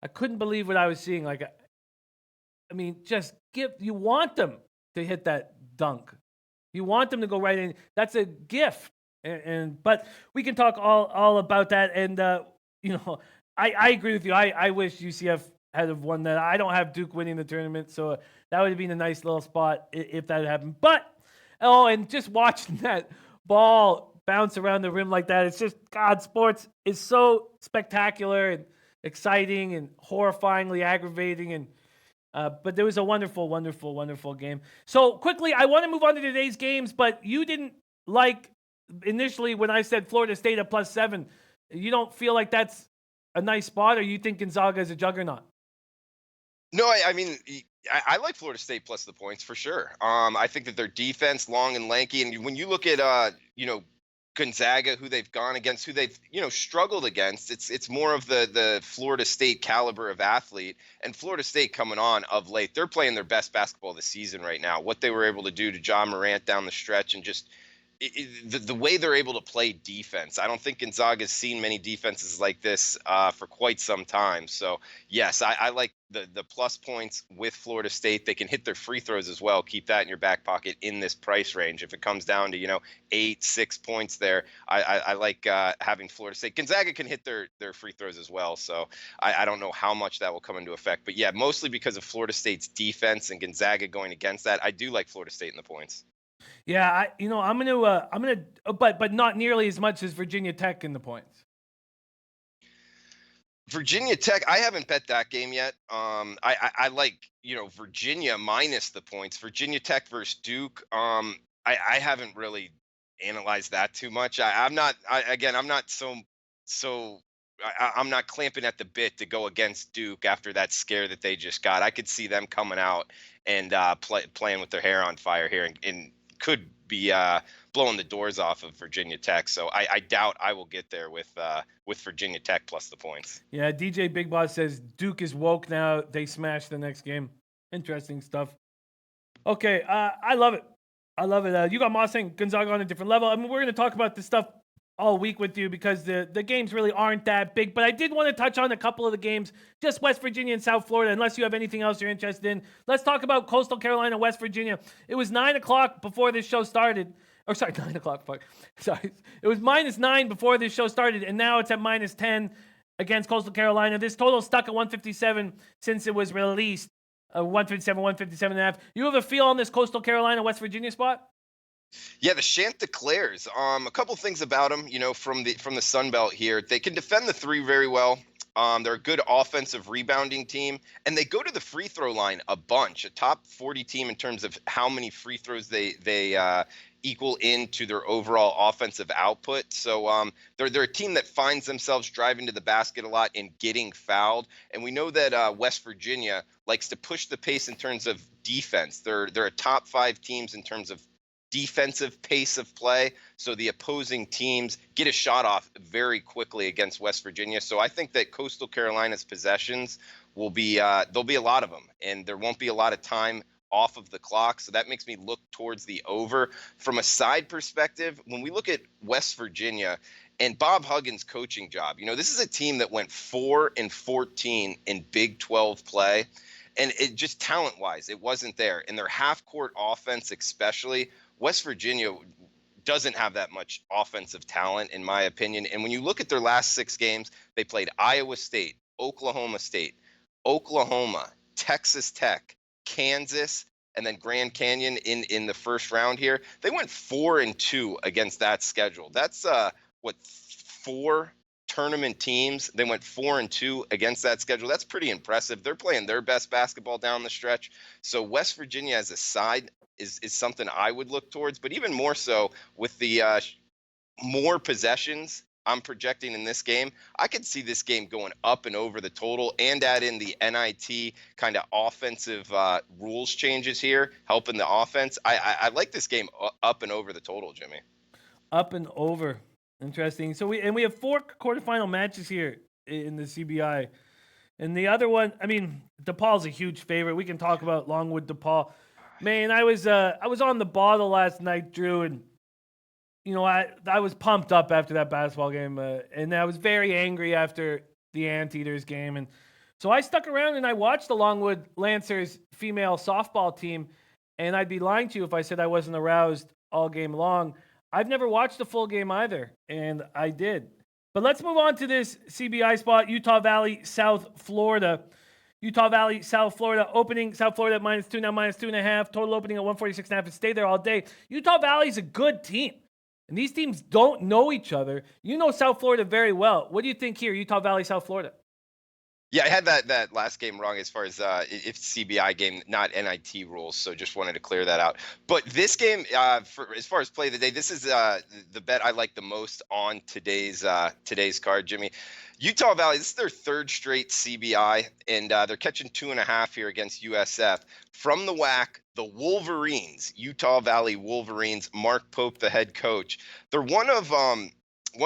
what I was seeing. Like, I mean, you want them to hit that dunk. You want them to go right in. That's a gift. But we can talk all about that. And I agree with you. I wish UCF had have won that. I don't have Duke winning the tournament, so that would have been a nice little spot if that had happened. But and just watching that ball bounce around the rim like that, it's just, God, sports is so spectacular and exciting and horrifyingly aggravating. And but there was a wonderful, wonderful, wonderful game. So quickly, I want to move on to today's games, but you didn't like initially when I said Florida State at +7. You don't feel like that's a nice spot, or you think Gonzaga is a juggernaut? No, I mean, I like Florida State plus the points for sure. I think that their defense, long and lanky, and when you look at Gonzaga, who they've gone against, who they've struggled against, it's more of the Florida State caliber of athlete. And Florida State coming on of late, they're playing their best basketball of the season right now. What they were able to do to Ja Morant down the stretch and just the way they're able to play defense. I don't think Gonzaga's seen many defenses like this for quite some time. So yes, I like the plus points with Florida State. They can hit their free throws as well. Keep that in your back pocket in this price range. If it comes down to 8-6 points there, I like having Florida State. Gonzaga can hit their free throws as well. So I don't know how much that will come into effect. But yeah, mostly because of Florida State's defense and Gonzaga going against that, I do like Florida State in the points. Yeah, but not nearly as much as Virginia Tech in the points. Virginia Tech, I haven't bet that game yet. I like, Virginia minus the points. Virginia Tech versus Duke. I haven't really analyzed that too much. I'm not clamping at the bit to go against Duke after that scare that they just got. I could see them coming out and playing with their hair on fire here and could be blowing the doors off of Virginia Tech. So I doubt I will get there with Virginia Tech plus the points. Yeah, DJ Big Boss says Duke is woke now. They smashed the next game. Interesting stuff. Okay, I love it. I love it. You got Moss saying Gonzaga on a different level. I mean, we're going to talk about this stuff all week with you because the games really aren't that big. But I did want to touch on a couple of the games, just West Virginia and South Florida, unless you have anything else you're interested in. Let's talk about Coastal Carolina, West Virginia. It was 9 o'clock before this show started. Or sorry, 9 o'clock. Fuck. Sorry. It was -9 before this show started, and now it's at -10 against Coastal Carolina. This total stuck at 157 since it was released. 157, 157.5. You have a feel on this Coastal Carolina, West Virginia spot? Yeah, the Chanticleers. A couple things about them, from the Sun Belt here. They can defend the three very well. They're a good offensive rebounding team, and they go to the free throw line a bunch. A top 40 team in terms of how many free throws they equal into their overall offensive output. So they're a team that finds themselves driving to the basket a lot and getting fouled. And we know that West Virginia likes to push the pace in terms of defense. They're a top 5 teams in terms of defensive pace of play, so the opposing teams get a shot off very quickly against West Virginia. So I think that Coastal Carolina's possessions will be there'll be a lot of them, and there won't be a lot of time off of the clock. So that makes me look towards the over. From a side perspective, when we look at West Virginia and Bob Huggins' coaching job, this is a team that went 4-14 in Big 12 play. And it just talent-wise, it wasn't there. In their half-court offense especially, West Virginia doesn't have that much offensive talent, in my opinion. And when you look at their last 6 games, they played Iowa State, Oklahoma, Texas Tech, Kansas, and then Grand Canyon in the first round here. They went 4-2 against that schedule. That's 4 tournament teams. They went 4-2 against that schedule. That's pretty impressive. They're playing their best basketball down the stretch. So West Virginia as a side is something I would look towards, but even more so with the more possessions I'm projecting in this game, I could see this game going up and over the total and add in the NIT kind of offensive rules changes here, helping the offense. I like this game up and over the total, Jimmy. Up and over. Interesting. So we have 4 quarterfinal matches here in the CBI. And the other one, I mean, DePaul's a huge favorite. We can talk about Longwood DePaul. Man, I was on the bottle last night, Drew, and I was pumped up after that basketball game, and I was very angry after the Anteaters game, and so I stuck around and I watched the Longwood Lancers female softball team, and I'd be lying to you if I said I wasn't aroused all game long. I've never watched the full game either, and I did. But let's move on to this CBI spot, Utah Valley, South Florida. Utah Valley, South Florida, opening South Florida at -2, now -2.5. Total opening at 146.5 and stay there all day. Utah Valley's a good team. And these teams don't know each other. You know South Florida very well. What do you think here, Utah Valley, South Florida? Yeah, I had that last game wrong as far as if CBI game, not NIT rules. So just wanted to clear that out. But this game, for as far as play of the day, this is the bet I like the most on today's card, Jimmy. Utah Valley, this is their 3rd straight CBI, and they're catching 2.5 here against USF. From the WAC, the Wolverines, Utah Valley Wolverines, Mark Pope, the head coach. They're one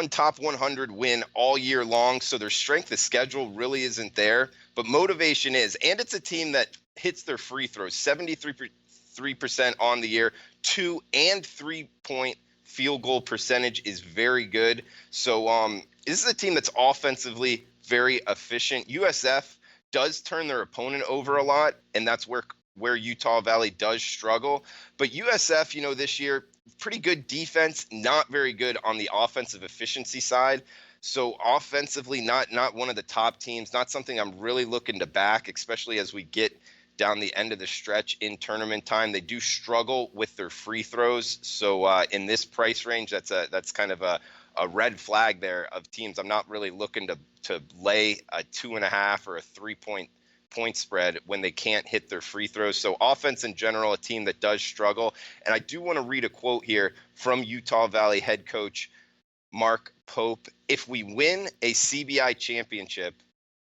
top 100 win all year long, so their strength of schedule really isn't there, but motivation is. And it's a team that hits their free throws 73% on the year, 2 and 3-point field goal percentage is very good. So this is a team that's offensively very efficient. USF does turn their opponent over a lot, and that's where Utah Valley does struggle. But USF, this year, pretty good defense, not very good on the offensive efficiency side. So offensively, not one of the top teams, not something I'm really looking to back, especially as we get down the end of the stretch in tournament time. They do struggle with their free throws. So in this price range, that's kind of a red flag there of teams. I'm not really looking to lay a 2.5 or a 3-point spread when they can't hit their free throws. So offense in general, a team that does struggle. And I do want to read a quote here from Utah Valley head coach Mark Pope. If we win a CBI championship,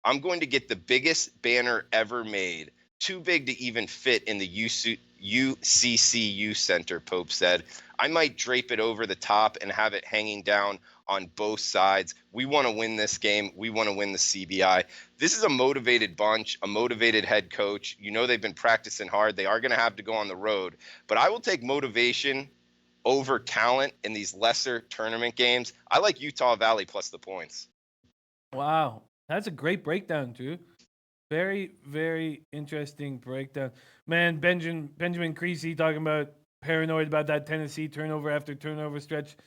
I'm going to get the biggest banner ever made. Too big to even fit in the UCCU Center, Pope said. I might drape it over the top and have it hanging down on both sides. We want to win this game. We want to win the CBI. This is a motivated bunch, a motivated head coach. They've been practicing hard. They are going to have to go on the road. But I will take motivation over talent in these lesser tournament games. I like Utah Valley plus the points. Wow. That's a great breakdown, Drew. Very, very interesting breakdown. Man, Benjamin Creasy talking about paranoid about that Tennessee turnover after turnover stretch.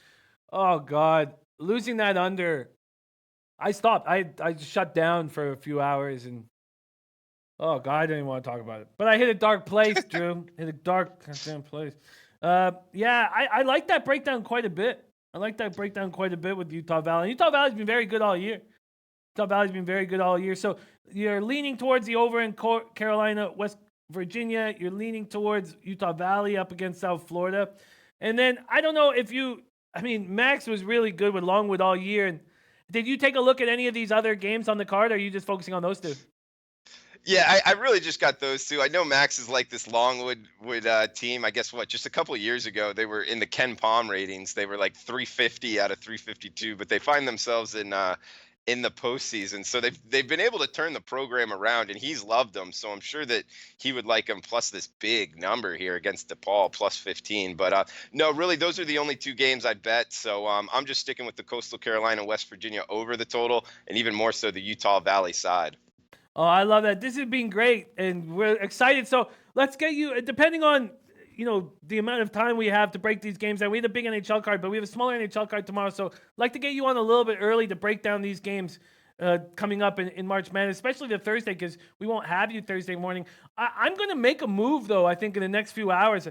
Oh, God. Losing that under. I stopped. I just shut down for a few hours and oh, God, I didn't even want to talk about it. But I hit a dark place, Drew. Hit a dark goddamn place. I like that breakdown quite a bit. With Utah Valley. Utah Valley's been very good all year. So you're leaning towards the over in Carolina, West Virginia. You're leaning towards Utah Valley up against South Florida. And then I don't know if Max was really good with Longwood all year. And did you take a look at any of these other games on the card, or are you just focusing on those two? Yeah, I really just got those two. I know Max is like this Longwood team. I guess just a couple of years ago, they were in the Ken Palm ratings. They were like 350 out of 352, but they find themselves in the postseason. So they've been able to turn the program around, and he's loved them. So I'm sure that he would like them plus this big number here against DePaul plus 15. But no, really, those are the only two games I bet. So I'm just sticking with the Coastal Carolina, West Virginia over the total, and even more so the Utah Valley side. Oh, I love that. This has been great, and we're excited. So let's get you, depending on, the amount of time we have to break these games down. We have a big NHL card, but we have a smaller NHL card tomorrow. So I'd like to get you on a little bit early to break down these games coming up in March Madness, especially the Thursday, because we won't have you Thursday morning. I'm going to make a move, though, I think, in the next few hours.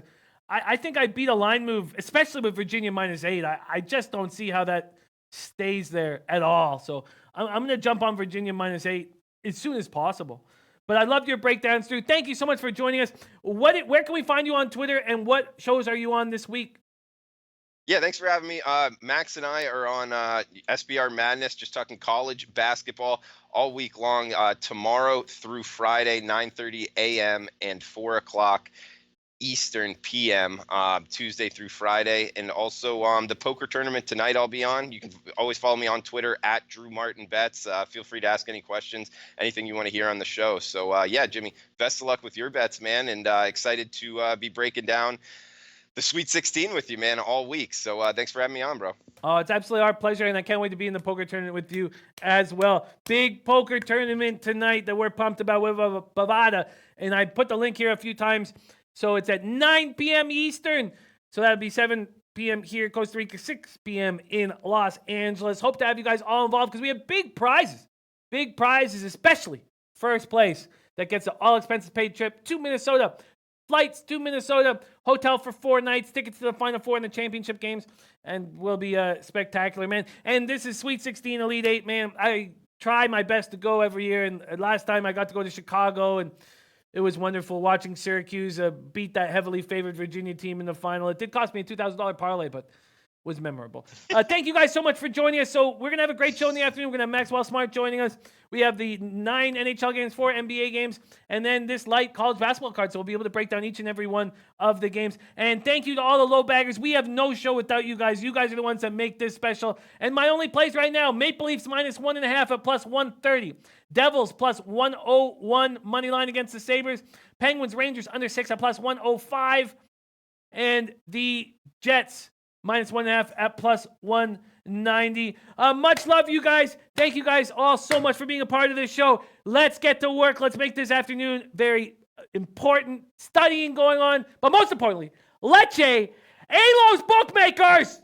I think I beat a line move, especially with Virginia -8. I just don't see how that stays there at all. So I'm going to jump on Virginia -8 as soon as possible. But I loved your breakdowns, Drew. Thank you so much for joining us. Where can we find you on Twitter, and what shows are you on this week? Yeah, thanks for having me. Max and I are on SBR Madness, just talking college basketball all week long, tomorrow through Friday, 9:30 a.m. and 4 o'clock Eastern PM, Tuesday through Friday. And also the poker tournament tonight I'll be on. You can always follow me on Twitter at Drew Martin Bets. Feel free to ask any questions, anything you want to hear on the show. So yeah, Jimmy, best of luck with your bets, man. And excited to be breaking down the Sweet 16 with you, man, all week. So thanks for having me on, bro. Oh, it's absolutely our pleasure, and I can't wait to be in the poker tournament with you as well. Big poker tournament tonight that we're pumped about with Bovada, and I put the link here a few times. So it's at 9 p.m. Eastern. So that'll be 7 p.m. here in Costa Rica, 6 p.m. in Los Angeles. Hope to have you guys all involved because we have big prizes. Big prizes, especially first place that gets an all-expenses-paid trip to Minnesota. Flights to Minnesota, hotel for 4 nights, tickets to the Final Four and the championship games, and will be spectacular, man. And this is Sweet 16 Elite 8, man. I try my best to go every year, and last time I got to go to Chicago, and it was wonderful watching Syracuse beat that heavily favored Virginia team in the final. It did cost me a $2,000 parlay, but was memorable. Thank you guys so much for joining us. So we're going to have a great show in the afternoon. We're going to have Maxwell Smart joining us. We have the 9 NHL games, 4 NBA games, and then this light college basketball card. So we'll be able to break down each and every one of the games. And thank you to all the low baggers. We have no show without you guys. You guys are the ones that make this special. And my only plays right now, Maple Leafs -1.5 at plus 130. Devils plus 101 money line against the Sabres. Penguins Rangers under 6 at plus 105. And the Jets -1.5 at +190. Much love, you guys. Thank you guys all so much for being a part of this show. Let's get to work. Let's make this afternoon very important studying going on. But most importantly, Leche, Alo's Bookmakers.